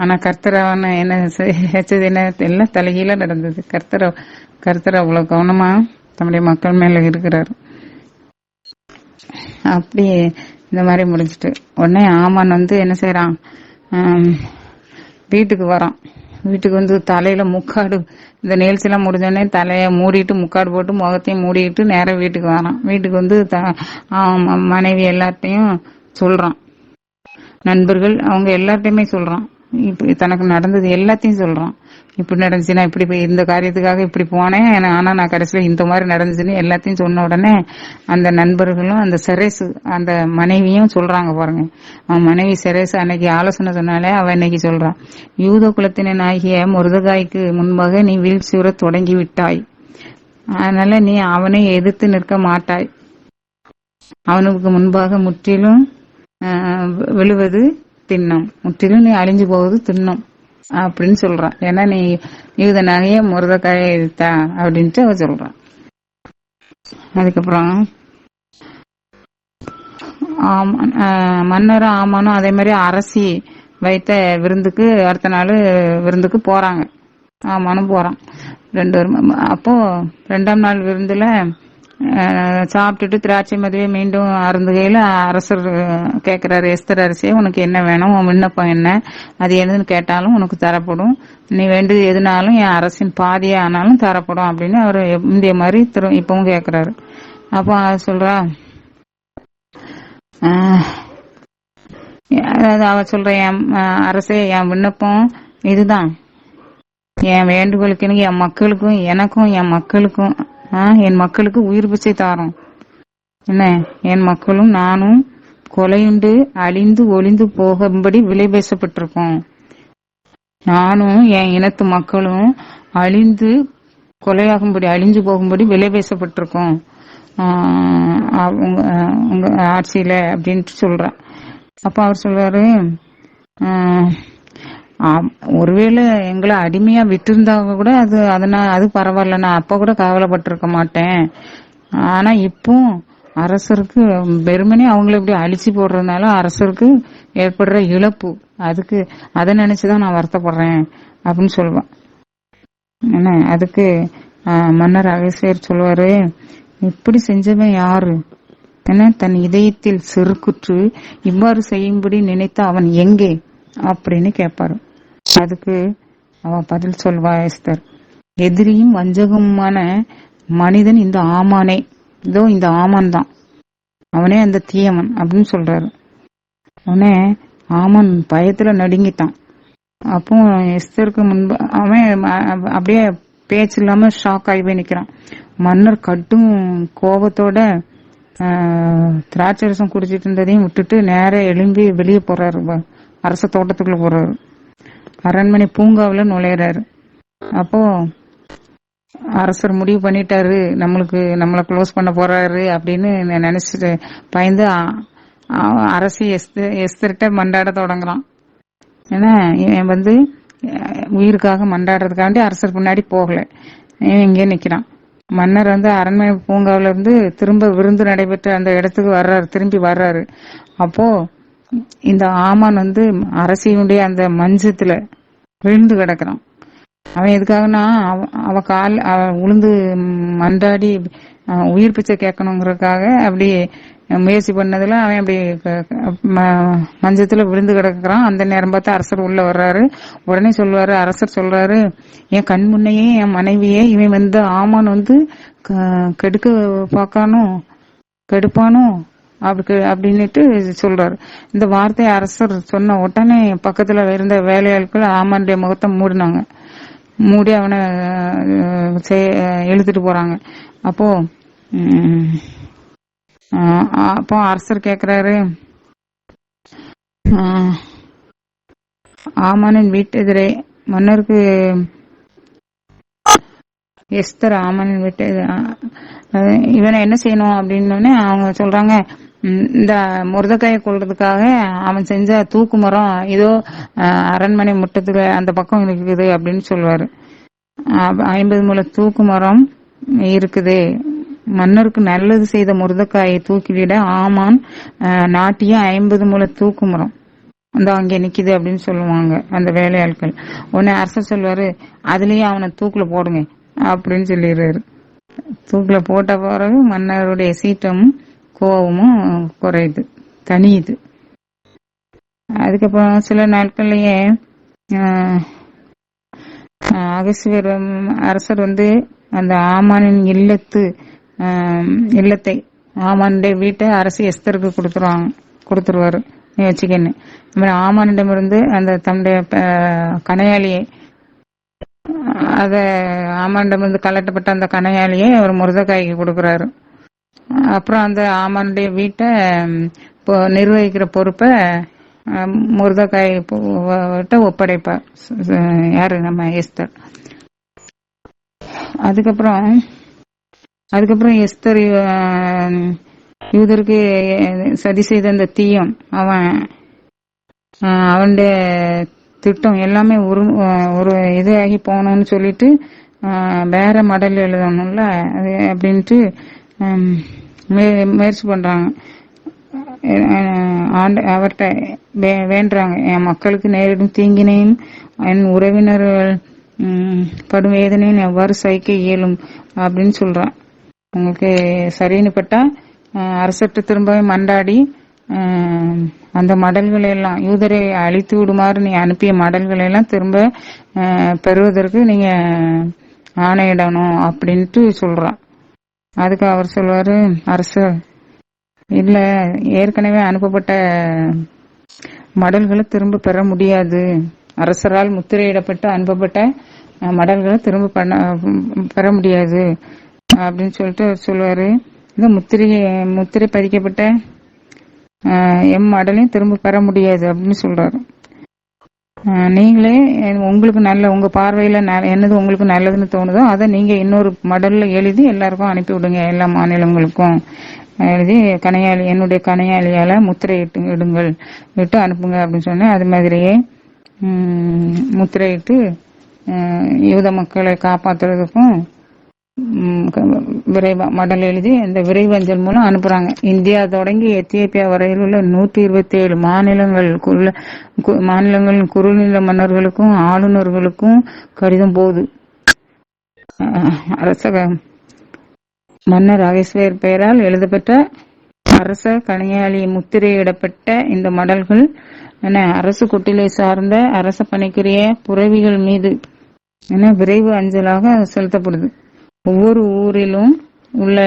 ஆனா கர்த்தர் அவனை என்ன செஞ்சது, என்ன எல்லாம் தலைகீழ நடந்தது. கர்த்தர் அவ்வளவு கவனமா தம்முடைய மக்கள் மேல இருக்கிறாரு. அப்படி இந்த மாதிரி முடிச்சுட்டு உடனே ஆமான் என்ன செய்யறான், வீட்டுக்கு வரான். வீட்டுக்கு தலையில முக்காடு, இந்த நிகழ்ச்சி எல்லாம் முடிஞ்சோடனே தலைய மூடிட்டு முக்காடு போட்டு முகத்தையும் மூடிட்டு நேரம் வீட்டுக்கு வரான். வீட்டுக்கு மனைவி எல்லார்ட்டையும் சொல்றான், நண்பர்கள் அவங்க எல்லார்ட்டையுமே சொல்றான். இப்ப தனக்கு நடந்தது எல்லாத்தையும் சொல்றான். இப்படி நடந்துச்சு, நான் இப்படி இந்த காரியத்துக்காக இப்படி போனேன், ஆனா நான் கடைசியில இந்த மாதிரி நடந்துச்சுன்னு எல்லாத்தையும் சொன்ன உடனே அந்த நண்பர்களும் அந்த செரேசு அந்த மனைவியும் சொல்றாங்க பாருங்க. அவன் மனைவி செரேசு அன்னைக்கு ஆலோசனை சொன்னாலே அவன் இன்னைக்கு சொல்றான், யூத குலத்தினன் ஆகிய மொர்தெகாய்க்கு முன்பாக நீ வீழ்ச்சியுற தொடங்கி விட்டாய். அதனால நீ அவனை எதிர்த்து நிற்க மாட்டாய். அவனுக்கு முன்பாக முற்றிலும் விழுவது திண்ணம், முற்றிலும் நீ அழிஞ்சு போவது திண்ணம் அப்படின்னு சொல்றான். ஏன்னா நீ யூதனாகிய மொர்தெகாயை எதிர்த்தா அப்படின்ட்டு அவ சொல்றான். அதுக்கப்புறம் மன்னரும் ஆமானும் அதே மாதிரி அரசி வைத்த விருந்துக்கு அடுத்த நாள் விருந்துக்கு போறாங்க. ஆமானும் போறான் 2 பேரும். அப்போ 2ஆம் நாள் விருந்துல சாப்பிட்டுட்டு திராட்சை மதுவை மீண்டும் அருந்துகையில அரசர் கேட்கிறாரு, எஸ்தர் அரசியே உனக்கு என்ன வேணும், உன் விண்ணப்பம் என்ன, அது என்னன்னு கேட்டாலும் உனக்கு தரப்படும், நீ வேண்டியது எதுனாலும் என் அரசின் பாதியே ஆனாலும் தரப்படும் அப்படின்னு அவர் இந்திய மாதிரி இப்பவும் கேட்கிறாரு. அப்போ சொல்றா, அதாவது அவ சொல்ற, என் அரசே என் விண்ணப்பம் இதுதான், என் வேண்டுகோளுக்கு என் மக்களுக்கும் எனக்கும் என் மக்களுக்கு உயிர் பிச்சை தாரோம். என்ன, என் மக்களும் நானும் கொலையுண்டு அழிந்து ஒளிந்து போகும்படி விலை பேசப்பட்டிருக்கோம். நானும் என் இனத்து மக்களும் அழிந்து கொலையாகும்படி அழிஞ்சு போகும்படி விலை பேசப்பட்டிருக்கோம் உங்க ஆட்சியில அப்படின்ட்டு சொல்ற. அப்ப அவர் சொல்றாரு, ஒருவேளை எங்களை அடிமையா விட்டிருந்தாங்க கூட அது பரவாயில்ல, நான் அப்ப கூட கவலைப்பட்டிருக்க மாட்டேன். ஆனா இப்போ அரசருக்கு வெறுமனே அவங்கள இப்படி அழிச்சு போடுறதுனால அரசருக்கு ஏற்படுற இழப்பு, அதை நினைச்சுதான் நான் வருத்தப்படுறேன் அப்படின்னு சொல்லுவான். என்ன, அதுக்கு மன்னர் அகசியர் சொல்லுவாரு, இப்படி செஞ்சவன் யாரு, என்ன தன் இதயத்தில் செருக்குற்று இவ்வாறு செய்யும்படி நினைத்த அவன் எங்கே அப்படின்னு கேட்பாரு. அதுக்கு அவன் பதில் சொல்வா, எஸ்தர், எதிரியும் வஞ்சகமான மனிதன் இந்த ஆமானே, இதோ இந்த ஆமான் தான், அவனே அந்த தீயவன் அப்படின்னு சொல்றாரு. அவனே ஆமான் பயத்துல நடுங்கிட்டான். அப்போ எஸ்தருக்கு முன்பு அவன் அப்படியே பேச்சு இல்லாம ஷாக் ஆகி போய் நிக்கிறான். மன்னர் கட்டும் கோபத்தோட திராட்சை ரசம் குடிச்சிட்டு இருந்ததையும் விட்டுட்டு நேர எழும்பி வெளியே போறாரு, அரச தோட்டத்துக்குள்ள போறாரு, அரண்மனை பூங்காவில நுழையிறாரு. அப்போ அரசர் முடிவு பண்ணிட்டாரு, நம்மளை க்ளோஸ் பண்ண போறாரு அப்படின்னு நினைச்சிட்டு பயந்து அரசி எஸ்தர்கிட்ட மண்டாட தொடங்குறான். ஏன்னா இவன் உயிருக்காக மண்டாடுறதுக்காண்டி அரசர் பின்னாடி போகல, இவன் இங்கே நிக்கிறான். மன்னர் அரண்மனை பூங்காவில இருந்து திரும்ப விருந்து நடைபெற்ற அந்த இடத்துக்கு திரும்பி வர்றாரு. அப்போ இந்த ஆமான் அரசியுடைய அந்த மஞ்சத்துல விழுந்து கிடக்குறான். அவன் எதுக்காகனா அவ உளுந்து மண்டாடி உயிர் பிச்சை கேட்கணுங்கிறதுக்காக அப்படி முயற்சி பண்ணதுல அவன் அப்படி மஞ்சத்துல விழுந்து கிடக்குறான். அந்த நேரம் பார்த்து அரசர் உள்ள வர்றாரு. உடனே சொல்லுவாரு, அரசர் சொல்றாரு, என் கண் முன்னையே என் மனைவியே இவன் ஆமான் கெடுக்க பார்க்கானோ கெடுப்பானோ அப்படின்னுட்டு சொல்றாரு. இந்த வார்த்தையை அரசர் சொன்ன உடனே பக்கத்துல இருந்த வேலையாட்கள் ஆமானுடைய முகத்தை மூடி அவனை இழுத்துட்டு போறாங்க. அப்போ அரசர் கேக்குறாரு, ஆமானின் வீட்டெதிரே மன்னருக்கு எஸ்தர் ஆமானின் வீட்டு இவனை என்ன செய்யணும் அப்படின்னு அவங்க சொல்றாங்க, இந்த மொர்தெகாயை கொல்றதுக்காக அவன் செஞ்ச தூக்கு மரம் இதோ அரண்மனை முட்டத்துக்கு அந்த பக்கம் இருக்குது அப்படின்னு சொல்லுவாரு. 50 முழ தூக்கு மரம் இருக்குது, மன்னருக்கு நல்லது செய்த மொர்தெகாயை தூக்கிவிட ஆமான் நாட்டிய 50 முழ தூக்கு மரம் அங்கே நிக்குது அப்படின்னு சொல்லுவாங்க அந்த வேலையாட்கள். உடனே அரசர் சொல்லுவாரு, அதுலயே அவனை தூக்குல போடுங்க அப்படின்னு சொல்லிடுறாரு. தூக்குல போட்ட பிறகு மன்னருடைய சீற்றமும் கோபமும் குறையுது, தனியுது. அதுக்கப்புறம் சில நாட்கள்லயே அகஸ்வேர் அரசர் அந்த ஆமானின் இல்லத்தை ஆமானுடைய வீட்டை அரசு எஸ்தருக்கு கொடுத்துருவாரு. நீ வச்சுக்கன்னு. இந்த மாதிரி ஆமானிடமிருந்து அந்த தன்னுடைய கணையாளியை அத ஆமானிடமிருந்து கலட்டப்பட்ட அந்த கணையாளியை அவர் முருதக்காய்க்கு கொடுக்குறாரு. அப்புறம் அந்த ஆமானுடைய வீட்டை நிர்வகிக்கிற பொறுப்பை முருதக்காய் ஒப்படைப்பார். யாரு, நம்ம எஸ்தர். அதுக்கப்புறம் எஸ்தர் யூதருக்கு சதி செய்த அந்த தீயம், அவனுடைய திட்டம் எல்லாமே ஒரு இதாகி போகணும்னு சொல்லிட்டு வேற மடல் எழுதணும்ல அது அப்படின்ட்டு முயற்சி பண்றாங்க. அவர்கிட்ட வேண்டுறாங்க, என் மக்களுக்கு நேரிடும் தீங்கினையும் என் உறவினர்கள் படும் வேதனையும் எவ்வாறு சகிக்க இயலும் அப்படின்னு சொல்றான். உங்களுக்கு சரின்னு பட்டா அரசற்று திரும்பவே மண்டாடி அந்த மடல்களை எல்லாம், யூதரை அழித்து விடுமாறு நீ அனுப்பிய மடல்களை எல்லாம் திரும்ப பெறுவதற்கு நீங்க ஆணையிடணும் அப்படின்ட்டு சொல்றான். அதுக்கு அவர் சொல்வாரு, அரசர், இல்ல, ஏற்கனவே அனுப்பப்பட்ட மடல்களை திரும்ப பெற முடியாது. அரசரால் முத்திரையிடப்பட்டு அனுப்பப்பட்ட மடல்களை திரும்ப பெற முடியாது அப்படின்னு சொல்லிட்டு சொல்லுவாரு. இந்த முத்திரை பதிக்கப்பட்ட மடலையும் திரும்ப பெற முடியாது அப்படின்னு சொல்றாரு. நீங்களே உங்களுக்கு உங்க பார்வையில என்னது உங்களுக்கு நல்லதுன்னு தோணுதோ அதை நீங்க இன்னொரு மடல்ல எழுதி எல்லாருக்கும் அனுப்பி விடுங்க, எல்லா மாநிலங்களுக்கும் எழுதி என்னுடைய கணையாளியால முத்திரை இடுங்கள், விட்டு அனுப்புங்க அப்படின்னு சொன்னேன். அது மாதிரியே முத்திரையிட்டு யூத மக்களை காப்பாத்துறதுக்கும் விரைவா மடல் எழுதி இந்த விரைவஞ்சல் மூலம் அனுப்புறாங்க. இந்தியா தொடங்கி எத்தியோப்பியா வரையில் உள்ள 127 மாநிலங்களின் குறுநில மன்னர்களுக்கும் ஆளுநர்களுக்கும் கடிதம் போகுது. மன்னர் அகஸ்வேர் பெயரால் எழுதப்பட்ட அரச கணையாளி முத்திரையிடப்பட்ட இந்த மடல்கள் அரசு கொட்டிலை சார்ந்த அரச பணிக்குரிய புறவிகள் மீது விரைவு அஞ்சலாக செலுத்தப்படுது. ஒவ்வொரு ஊரிலும் உள்ள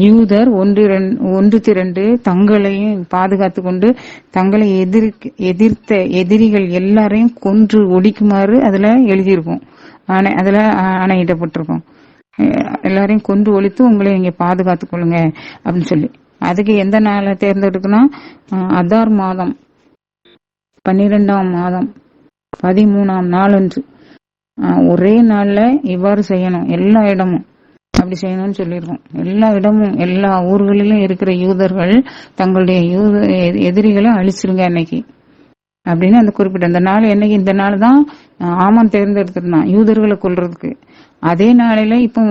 யூதர் ஒன்று திரண்டு தங்களையும் பாதுகாத்து கொண்டு தங்களை எதிர்த்த எதிரிகள் எல்லாரையும் கொன்று ஒடிக்குமாறு அதுல எழுதியிருக்கும். அதுல ஆணையிடப்பட்டிருக்கும், எல்லாரையும் கொண்டு ஒழித்து உங்களை நீங்க பாதுகாத்துக் கொள்ளுங்க அப்படின்னு சொல்லி. அதுக்கு எந்த நாளை தேர்ந்தெடுக்கணும்? அதார் மாதம் 12ஆம் மாதம் 13ஆம் நாள் அன்று ஒரே நாள்ல இவ்வாறு செய்யணும். எல்லா இடமும் அப்படி செய்யணும்னு சொல்லியிருக்கோம். எல்லா இடமும் எல்லா ஊர்களிலும் இருக்கிற யூதர்கள் தங்களுடைய எதிரிகளை அழிச்சிருங்க அன்னைக்கு அப்படின்னு அந்த குறிப்பிட்ட அந்த நாள். என்னைக்கு? இந்த நாள் தான் ஆமான் தேர்ந்தெடுத்திருந்தான் யூதர்களை கொல்றதுக்கு. அதே நாளையில இப்ப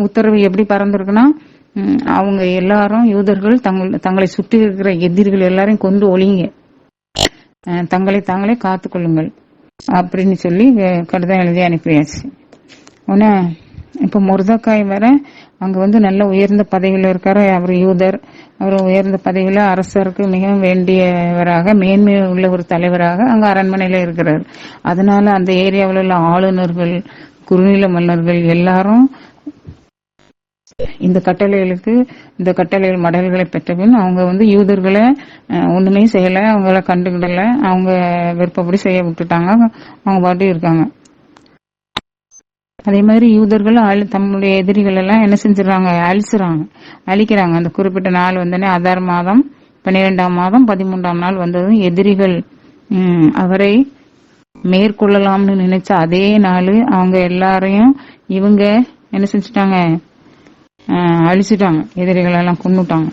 உத்தரவு எப்படி பறந்துருக்குன்னா, அவங்க எல்லாரும் யூதர்கள் தங்களை சுற்றி இருக்கிற எதிரிகள் எல்லாரையும் கொண்டு ஒளிங்க, தங்களை தாங்களே காத்து கொள்ளுங்கள் அப்படின்னு சொல்லி கடிதம் எழுதி அனுப்பியாச்சு. உடனே இப்ப முருதக்காய் வேற அங்க நல்ல உயர்ந்த பதவியில இருக்காரு. அவர் யூதர், அவர் உயர்ந்த பதவியில அரசருக்கு மிகவும் வேண்டியவராக, மேன்மை உள்ள ஒரு தலைவராக அங்க அரண்மனையில இருக்கிறார். அதனால அந்த ஏரியாவில் உள்ள ஆளுநர்கள், குறுநில மன்னர்கள் எல்லாரும் இந்த கட்டளைகள் மடல்களை பெற்றபின் அவங்க யூதர்களை ஒண்ணுமே செய்யல, அவங்கள கண்டுகிடல, அவங்க விருப்பப்படி செய்ய விட்டுட்டாங்க, அவங்க பாட்டு இருக்காங்க. அதே மாதிரி யூதர்கள் தம்முடைய எதிரிகள் எல்லாம் என்ன செஞ்சிடறாங்க? அழிக்கிறாங்க. அந்த குறிப்பிட்ட நாள் வந்தோடனே அதார் மாதம் 12ஆம் மாதம் 13ஆம் நாள் வந்ததும் எதிரிகள் அவரை மேற்கொள்ளலாம்னு நினைச்ச அதே நாள் அவங்க எல்லாரையும் இவங்க என்ன செஞ்சுட்டாங்க? அழிச்சுட்டாங்க. எதிரிகள் எல்லாம் கொன்னுட்டாங்க.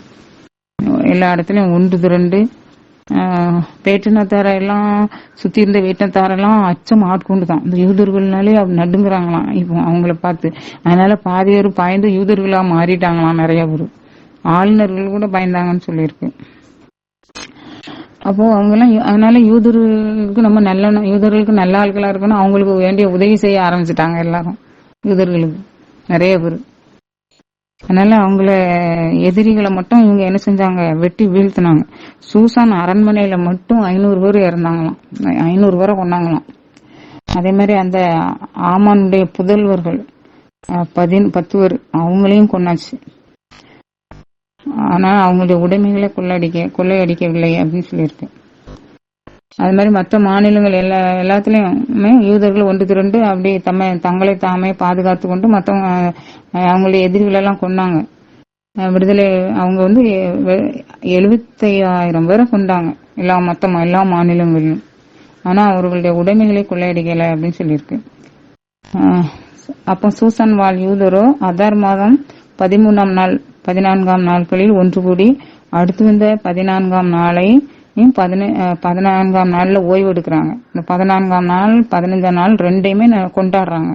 எல்லா இடத்துலயும் ஒன்று திரண்டு வேட்டினத்தார எல்லாம் சுத்தி இருந்த வேட்டினத்தாரெல்லாம் அச்சம் ஆட்கொண்டுதான். இந்த யூதர்கள்னாலே நடுங்குறாங்களாம் இப்போ அவங்கள பார்த்து. அதனால பாதி பேர் பயந்து யூதர்களா மாறிட்டாங்களாம். நிறைய பேர் ஆளுநர்கள் கூட பயந்தாங்கன்னு சொல்லியிருக்கு. அப்போ அவங்கெல்லாம் அதனால யூதர்களுக்கு நல்ல ஆட்களா இருக்கணும், அவங்களுக்கு வேண்டிய உதவி செய்ய ஆரம்பிச்சுட்டாங்க எல்லாரும், யூதர்களுக்கு நிறைய பேர். அதனால அவங்கள எதிரிகளை மட்டும் இவங்க என்ன செஞ்சாங்க? வெட்டி வீழ்த்தினாங்க. சூசான் அரண்மனையில மட்டும் 500 பேர் இறந்தாங்களாம், 500 பேரை கொண்டாங்களாம். அதே மாதிரி அந்த ஆமானுடைய புதல்வர்கள் 10 பேர் அவங்களையும் கொண்டாச்சு. ஆனா அவங்களுடைய உடைமைகளை கொள்ளையடிக்கவில்லை அப்படின்னு சொல்லியிருக்கு. அது மாதிரி மற்ற மாநிலங்கள் எல்லாத்துலயுமே யூதர்கள் ஒன்று திரண்டு அப்படியே தங்களை தாமே பாதுகாத்து கொண்டு மற்றவங்க அவங்களுடைய எதிரிகள் எல்லாம் கொண்டாங்க. விடுதலை அவங்க 75,000 பேரை கொண்டாங்க மொத்தமா எல்லா மாநிலங்களிலும். ஆனா அவர்களுடைய உடைமைகளை கொள்ளையடிக்கல அப்படின்னு சொல்லியிருக்கு. அப்போ சூசான் வாழ் யூதரோ அதார் மாதம் 13ஆம் நாள் 14ஆம் நாட்களில் ஒன்று கூடி அடுத்து வந்த 14ஆம் நாளை 14ஆம் நாள்ல ஓய்வு எடுக்கிறாங்க. இந்த 14ஆம் நாள் 15ஆம் நாள் ரெண்டையுமே கொண்டாடுறாங்க.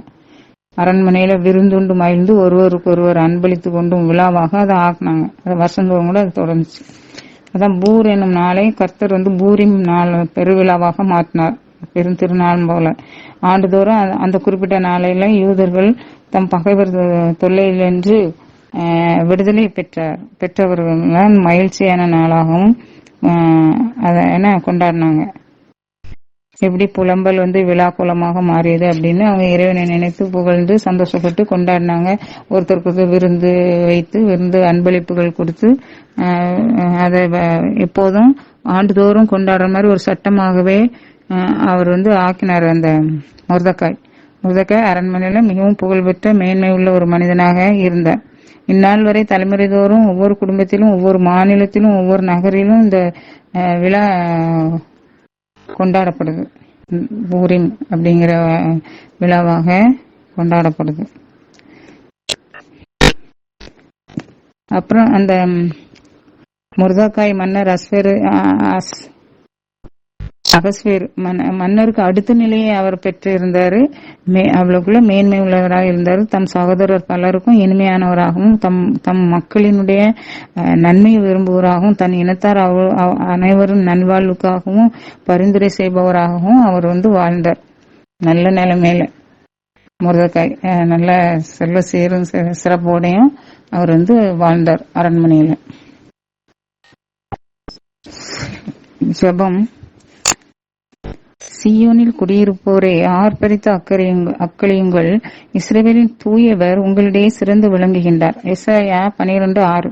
அரண்மனையில விருந்துண்டு மகிழ்ந்து ஒருவருக்கு ஒருவர் அன்பளித்து கொண்டும் விழாவாக அதை ஆக்குனாங்க. அது வருஷந்தோறும் கூட அது தொடர்ந்துச்சு. அதான் பூர் என்னும் நாளை கர்த்தர் பூரிம் நாள் பெருவிழாவாக மாற்றினார். பெரும் திருநாள் போல ஆண்டுதோறும் அந்த குறிப்பிட்ட நாளையில யூதர்கள் தம் பகைவர் தொல்லையிலிருந்து விடுதலை பெற்றவர்கள் மகிழ்ச்சியான நாளாகவும் அதை கொண்டாடினாங்க. எப்படி புலம்பல் விழா கோலமாக மாறியது அப்படின்னு அவங்க இறைவனை நினைத்து புகழ்ந்து சந்தோஷப்பட்டு கொண்டாடினாங்க. ஒருத்தருக்கு விருந்து அன்பளிப்புகள் கொடுத்து அதை எப்போதும் ஆண்டுதோறும் கொண்டாடுற மாதிரி ஒரு சட்டமாகவே அவர் ஆக்கினார். அந்த முர்தக்காய் அரண்மனையில மிகவும் புகழ்பெற்ற மேன்மை உள்ள ஒரு மனிதனாக இருந்தார். இந்நாள் வரை தலைமுறை தோறும் ஒவ்வொரு குடும்பத்திலும் ஒவ்வொரு மாநிலத்திலும் ஒவ்வொரு நகரிலும் இந்த விழா கொண்டாடப்படுது. பூரிம் அப்படிங்கிற விழாவாக கொண்டாடப்படுது. அப்புறம் அந்த முர்தக்காய் மன்னர் அகஸ்வேர் மன்னருக்கு அடுத்த நிலையை அவர் பெற்றிருந்தாரு. அவ்வளவுக்குள்ள மேன்மை உள்ளவராக இருந்தார். தம் சகோதரர் பலருக்கும் இனிமையானவராகவும் தம் மக்களினுடைய நன்மையை விரும்புவராகவும் தன் இனத்தார் அனைவரும் நல்வாழ்வுக்காகவும் பரிந்துரை செய்பவராகவும் அவர் வாழ்ந்தார். நல்ல நிலைமையில முருதக்காய் நல்ல செல்வ சீரும் சிறப்போடையும் அவர் வாழ்ந்தார் அரண்மனையில. ஜெபம். சீயோனில் குடியிருப்போரே ஆர்ப்பரித்த அக்களியுங்கள், இஸ்ரவேலின் தூயவர் உங்களிடையே சிறந்து விளங்குகின்றார். எசாயா 12:6.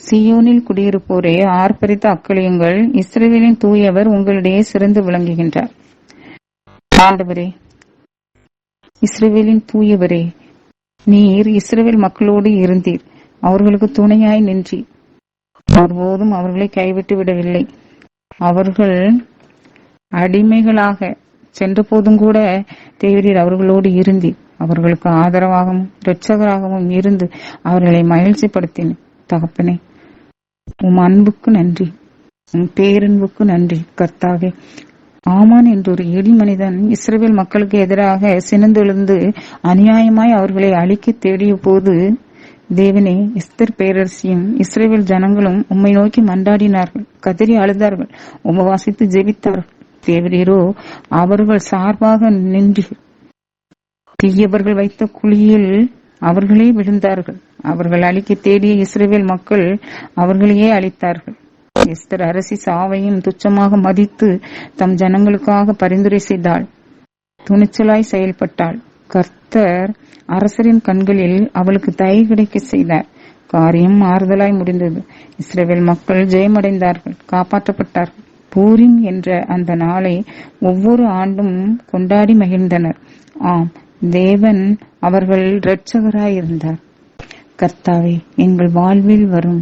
சீயோனில் குடியிருப்போரே ஆர்ப்பரித்த அக்களியுங்கள், இஸ்ரவேலின் தூயவர் உங்களிடையே சிறந்து விளங்குகின்றார். ஆண்டவரே, இஸ்ரவேலின் தூயவரே, நீர் இஸ்ரவேல் மக்களோடு இருந்தீர், அவர்களுக்கு துணையாய் நின்றீர். ஒருபோதும் அவர்களை கைவிட்டு விடவில்லை. அவர்கள் அடிமைகளாக சென்ற போதும் கூட தேவரீர் அவர்களோடு இருந்தீர். அவர்களுக்கு ஆதரவாகவும் இரட்சகராகவும் இருந்து அவர்களை மகிழ்ச்சிப்படுத்தின. தகப்பனே, உம் அன்புக்கு நன்றி, உம் பேரன்புக்கு நன்றி. கர்த்தாவே, ஆமான் என்ற ஒரு எளி மனிதன் இஸ்ரவேல் மக்களுக்கு எதிராக சினந்தெழுந்து அநியாயமாய் அவர்களை அழிக்க தேடிய போது, தேவனே, எஸ்தர் பேரரசியும் இஸ்ரவேல் ஜனங்களும் உம்மை நோக்கி மன்றாடினார்கள், கதறி அழுதார்கள், உபவாசித்து ஜெபித்தார்கள். தேவரீரோ அவர்கள் சார்பாக நின்று தீயவர்கள் வைத்த குழியில் அவர்களே விழுந்தார்கள். அவர்கள் அழிக்க தேடிய இஸ்ரவேல் மக்கள் அவர்களையே அழித்தார்கள். எஸ்தர் அரசி சாவையும் துச்சமாக மதித்து தம் ஜனங்களுக்காக பரிந்துரை செய்தாள், துணிச்சலாய் செயல்பட்டாள். கர்த்தர் அரசரின் கண்களில் அவளுக்கு தயை கிடைக்க செய்தார். காரியம் ஆறுதலாய் முடிந்தது. இஸ்ரவேல் மக்கள் ஜெயமடைந்தார்கள், காப்பாற்றப்பட்டார்கள். பூரிம் என்ற அந்த நாளை ஒவ்வொரு ஆண்டும் கொண்டாடி மகிழ்ந்தனர். ஆம், தேவன் அவர்கள் இரட்சகராயிருந்தார். கர்த்தாவே, எங்கள் வாழ்வில் வரும்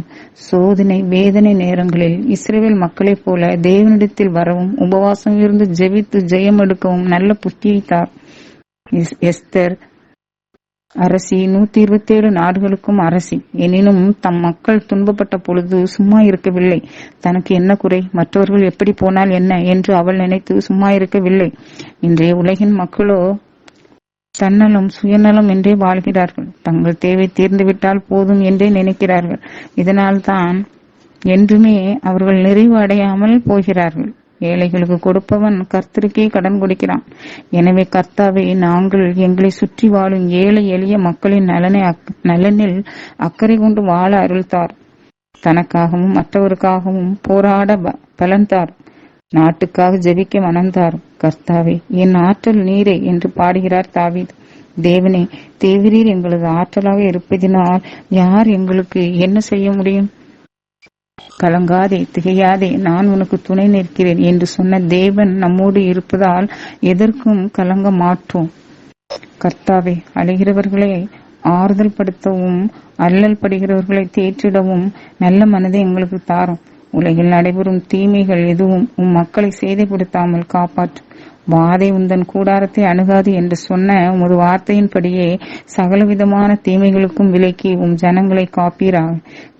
சோதனை வேதனை நேரங்களில் இஸ்ரவேல் மக்களைப் போல தேவனிடத்தில் வரவும் உபவாசம் இருந்து ஜெபித்து ஜெயம் எடுக்கவும் நல்ல புத்தியை தார். எஸ்தர் அரசி 127 நாடுகளுக்கும் அரசி. எனினும் தம் மக்கள் துன்பப்பட்ட பொழுது சும்மா இருக்கவில்லை. தனக்கு என்ன குறை, மற்றவர்கள் எப்படி போனால் என்ன என்று அவள் நினைத்து சும்மா இருக்கவில்லை. இன்றைய உலகின் மக்களோ தன்னலம் சுயநலம் என்றே வாழ்கிறார்கள். தங்கள் தேவை தீர்ந்துவிட்டால் போதும் என்றே நினைக்கிறார்கள். இதனால் தான் என்றுமே அவர்கள் நிறைவு அடையாமல் போகிறார்கள். ஏழைகளுக்கு கொடுப்பவன் கர்த்தருக்கே கடன் கொடுக்கிறான். எனவே கர்த்தாவே, நாங்கள் எங்களை சுற்றி வாழும் ஏழை எளிய மக்களின் நலனில் அக்கறை கொண்டு வாழ அருள்தார். தனக்காகவும் மற்றவருக்காகவும் போராட பலன் தார். நாட்டுக்காக ஜெபிக்க மனந்தார். கர்த்தாவே, என் ஆற்றல் நீரே என்று பாடுகிறார் தாவீது. தேவனே, தேவரீர் எங்களது ஆற்றலாக இருப்பதினால் யார் எங்களுக்கு என்ன செய்ய முடியும்? கலங்காதே, திகையாதே, நான் உனக்கு துணை நிற்கிறேன் என்று சொன்ன தேவன் நம்மோடு இருப்பதால் எதற்கும் கலங்க மாட்டோம். கர்த்தாவே, அழுகிறவர்களை ஆறுதல் படுத்தவும் அல்லல் படுகிறவர்களை தேற்றிடவும் நல்ல மனதை எங்களுக்கு தாரும். உலகில் நடைபெறும் தீமைகள் எதுவும் உம் மக்களை சேதைப்படுத்தாமல் காப்பாற்றும். வாதை உந்தன் கூடாரத்தை அணுகாது என்று சொன்ன உமது வார்த்தையின்படியே சகலவிதமான தீமைகளுக்கும் விலக்கி உம் ஜனங்களை காப்பீராக.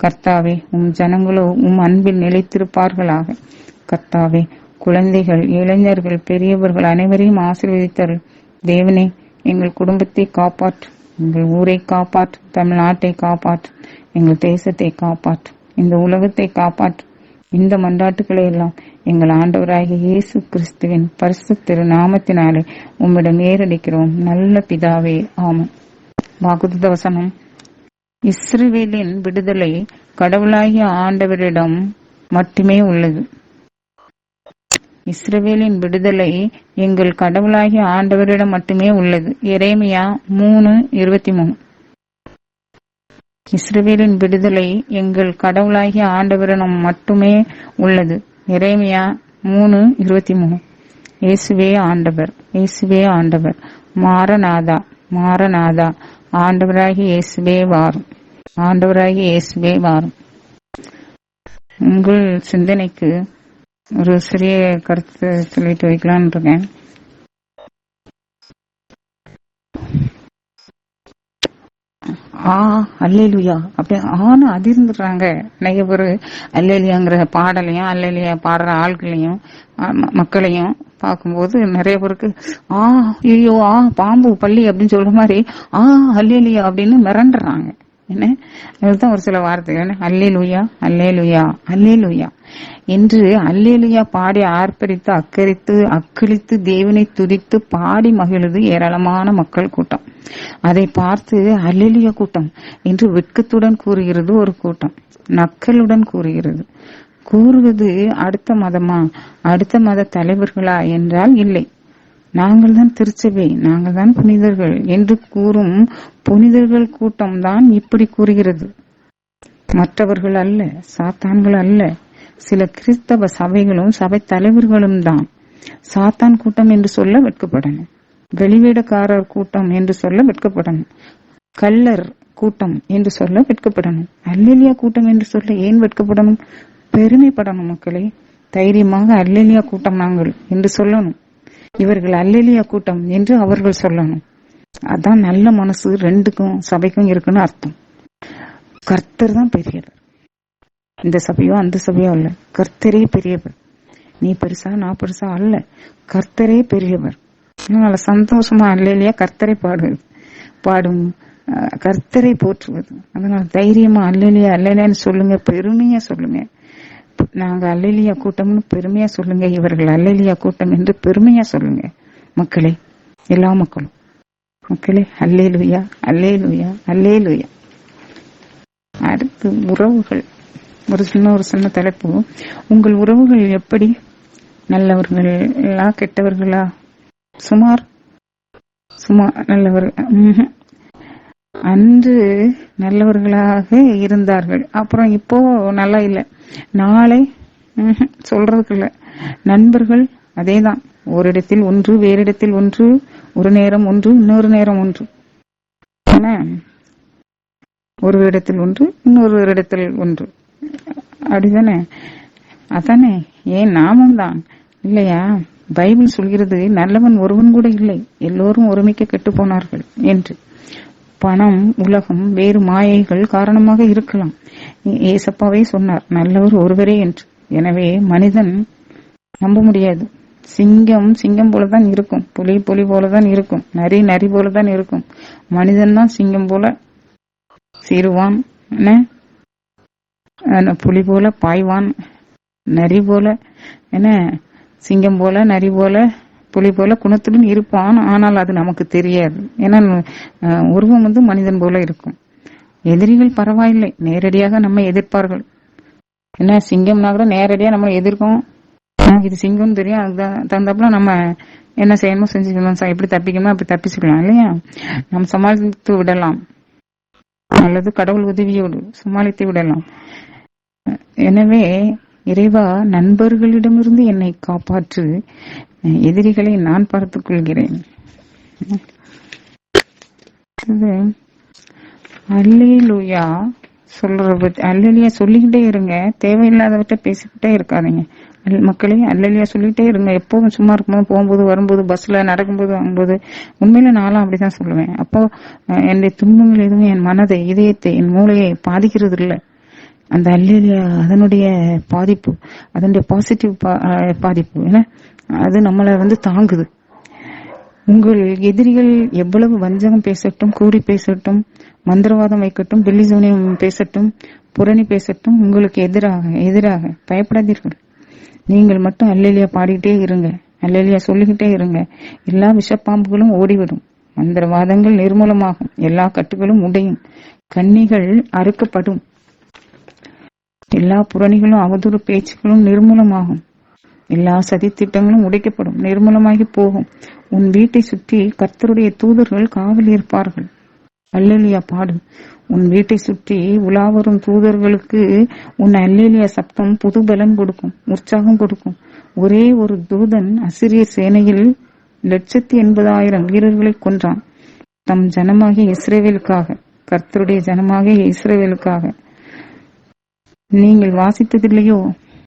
கர்த்தாவே, உம் ஜனங்களோ உம் அன்பில் நிலைத்திருப்பார்களாக. கர்த்தாவே, குழந்தைகள், இளைஞர்கள், பெரியவர்கள் அனைவரையும் ஆசீர்வதித்தருள். தேவனே, எங்கள் குடும்பத்தை காப்பாற்று, எங்கள் ஊரை காப்பாற்று, தமிழ்நாட்டை காப்பாற்று, எங்கள் தேசத்தை காப்பாற்று, இந்த உலகத்தை காப்பாற்று. இந்த மன்றாட்டுக்களை எல்லாம் எங்கள் ஆண்டவராகிய இயேசு கிறிஸ்துவின் பரிசுத்த திருநாமத்தினாலே உம்மிடம் ஏறடிக்கிறோம் நல்ல பிதாவே, ஆமென். வாக்குத்தத்த வசனம். இஸ்ரவேலின் விடுதலை கடவுளாகிய ஆண்டவரிடம் மட்டுமே உள்ளது. இஸ்ரவேலின் விடுதலை எங்கள் கடவுளாகிய ஆண்டவரிடம் மட்டுமே உள்ளது. எரேமியா 3:23. இஸ்ரவேலின் விடுதலை எங்கள் கடவுளாகிய ஆண்டவரிடம் மட்டுமே உள்ளது. எரேமியா 3:23. இயேசுவே ஆண்டவர், இயேசுவே ஆண்டவர். மாரநாதா, மாரநாதா, ஆண்டவராகிய இயேசுவே வாரும், ஆண்டவராகிய இயேசுவே வாரும். உங்கள் சிந்தனைக்கு ஒரு சிறிய கருத்து சொல்லிட்டு வைக்கலான்னு இருக்கேன். அல்லேலுயா அப்படி ஆனா அதிர்ந்துடுறாங்க நிறைய பேர். அல்லேலியாங்கிற பாடலையும் அல்லேலியா பாடுற ஆட்களையும் மக்களையும் பார்க்கும்போது நிறைய பேருக்கு ஐயோ பாம்பு பள்ளி அப்படின்னு சொல்ற மாதிரி அல்லேலியா அப்படின்னு மிரண்டுறாங்க. என்ன அதுதான் ஒரு சில வார்த்தைகள். அல்லேலுயா, அல்லேலுயா, அல்லேலுயா என்று அல்லேலுயா பாடி ஆர்ப்பரித்து அக்களித்து தேவனை துதித்து பாடி மகிழ்ந்து ஏராளமான மக்கள் கூட்டம். அதை பார்த்து அல்லேலுயா கூட்டம் என்று வெட்கத்துடன் கூறுகிறது ஒரு கூட்டம், நக்கலுடன் கூறுகிறது. கூறுவது அடுத்த மதமா, அடுத்த மத தலைவர்களா என்றால் இல்லை. நாங்கள் தான் திருச்சபை, நாங்கள் தான் புனிதர்கள் என்று கூறும் புனிதர்கள் கூட்டம் தான் இப்படி கூறுகிறது. மற்றவர்கள் அல்ல, சாத்தான்கள் அல்ல, சில கிறிஸ்தவ சபைகளும் சபை தலைவர்களும் தான். சாத்தான் கூட்டம் என்று சொல்ல வெட்கப்படணும், வெளிவேடக்காரர் கூட்டம் என்று சொல்ல வெட்கப்படணும், கள்ளர் கூட்டம் என்று சொல்ல வெட்கப்படணும், அல்லேலியா கூட்டம் என்று சொல்ல ஏன் வெட்கப்படணும்? பெருமைப்படணும். மக்களே, தைரியமாக அல்லேலியா கூட்டம் நாங்கள் என்று சொல்லணும். இவர்கள் அல்லேலியா கூட்டம் என்று அவர்கள் சொல்லணும். அதான் நல்ல மனசு ரெண்டுக்கும் சபைக்கும் இருக்குன்னு அர்த்தம். கர்த்தர் தான் பெரியவர். இந்த சபையோ அந்த சபையோ அல்ல, கர்த்தரே பெரியவர். நீ பெருசா நான் பெருசா அல்ல, கர்த்தரே பெரியவர். அதனால சந்தோஷமா அல்லேலியா கர்த்தரை பாடும், கர்த்தரை போற்றுவது. அதனால தைரியமா அல்லேலியா அல்லேலியான்னு சொல்லுங்க, பெருமையா சொல்லுங்க. நாங்க அல்லேலியா கூட்டம்னு பெருமையா சொல்லுங்க, இவர்கள் அல்லேலியா கூட்டம் என்று பெருமையா சொல்லுங்க. மக்களே, எல்லா மக்களும் மக்களே, அல்லேலுயா, அல்லேலுயா, அல்லேலுயா. அடுத்து உறவுகள். ஒரு சின்ன தலைப்பு. உங்கள் உறவுகள் எப்படி? நல்லவர்களா கெட்டவர்களா? சுமார் நல்லவர்கள். அன்று நல்லவர்களாக இருந்தார்கள், அப்புறம் இப்போ நல்லா இல்லை, நாளை சொல்றதுக்கு இல்ல. நண்பர்கள் அதேதான், ஒரு இடத்தில் ஒன்று, வேறு இடத்தில் ஒன்று, ஒரு நேரம் ஒன்று, இன்னொரு நேரம் ஒன்று. ஒரு இடத்தில் ஒன்று, இன்னொரு இடத்தில் ஒன்று, அப்படிதானே? அதானே, ஏன் நாமும் தான் இல்லையா? பைபிள் சொல்கிறது நல்லவன் ஒருவன் கூட இல்லை, எல்லோரும் ஒருமிக்க கெட்டு போனார்கள் என்று. பணம், உலகம், வேறு மாயைகள் காரணமாக இருக்கலாம். ஏசப்பாவே சொன்னார், நல்லவர் ஒருவரே என்று. எனவே மனிதன் நம்ப முடியாது. சிங்கம் போலதான் இருக்கும், புலி போலதான் இருக்கும், நரி போலதான் இருக்கும். மனிதன் தான் சிங்கம் போல சீருவான், புலி போல பாய்வான், நரி போல சிங்கம் போல, நரி போல, புலி போல குணத்துடன் இருப்பான். ஆனால் அது நமக்கு தெரியாது. ஏன்னா உருவம் மனிதன் போல இருக்கும். எதிரிகள் பரவாயில்லை, நேரடியாக நம்ம எதிர்ப்பார்கள். சிங்கம்னா கூட நேரடியா நம்ம எதிர்க்கும். இது சிங்கம் தெரியும், அதுக்கு தகுந்தாப்புல நம்ம என்ன செய்யணுமோ செஞ்சுக்கலாம், எப்படி தப்பிக்கணுமோ அப்படி தப்பிச்சுக்கலாம் இல்லையா? நாம் சமாளித்து விடலாம், அல்லது கடவுள் உதவியோடு சமாளித்து விடலாம். எனவே இறைவா, நண்பர்களிடமிருந்து என்னை காப்பாற்று, எதிரிகளை நான் பார்த்துக் கொள்கிறேன். அல்லேலூயா அல்லேலூயா சொல்லிக்கிட்டே இருங்க, தேவையில்லாதவற்றை பேசிக்கிட்டே இருக்காதீங்க மக்களே. அல்லேலூயா சொல்லிக்கிட்டே இருங்க, எப்போதும் சும்மா இருக்கும்போது, போகும்போது, வரும்போது, பஸ்ல நடக்கும்போது, வாங்கும்போது. உண்மையில நானும் அப்படிதான் சொல்லுவேன். அப்போ என்னுடைய துன்பங்கள் எதுவும் என் மனதை, இதயத்தை, என் மூளையை பாதிக்கிறது இல்லை. அந்த அல்லேலூயா அதனுடைய பாதிப்பு, அதனுடைய பாசிட்டிவ் பாதிப்பு, ஏன்னா அது நம்மளை தாங்குது. உங்கள் எதிரிகள் எவ்வளவு வஞ்சகம் பேசட்டும், கூறி பேசட்டும், மந்திரவாதம் வைக்கட்டும், பில்லிசூனியம் பேசட்டும், புரணி பேசட்டும், உங்களுக்கு எதிராக பயப்படாதீர்கள். நீங்கள் மட்டும் அல்லேலூயா பாடிக்கிட்டே இருங்க, அல்லேலூயா சொல்லிக்கிட்டே இருங்க. எல்லா விஷப்பாம்புகளும் ஓடிவிடும், மந்திரவாதங்கள் நிர்மூலமாகும், எல்லா கட்டுகளும் உடையும், கன்னிகள் அறுக்கப்படும், எல்லா புரணிகளும் அவதூறு பேச்சுகளும் நிர்மூலமாகும், எல்லா சதி திட்டங்களும் உடைக்கப்படும், நிர்மூலமாகி போகும். உன் வீட்டை சுற்றி கர்த்தருடைய தூதர்கள் காவல் இருப்பார்கள். அல்லேலூயா பாடு. உன் வீட்டை சுற்றி உலாவரும் தூதர்களுக்கு உன் அல்லேலூயா சப்தம் புது பலன் கொடுக்கும், உற்சாகம் கொடுக்கும். ஒரே ஒரு தூதன் அசிரியர் சேனையில் 180,000 வீரர்களை கொன்றான், தம் ஜனமாகிய இஸ்ரவேலுக்காக, கர்த்தருடைய ஜனமாகிய இஸ்ரவேலுக்காக. நீங்கள் வாசித்ததில்லையோ?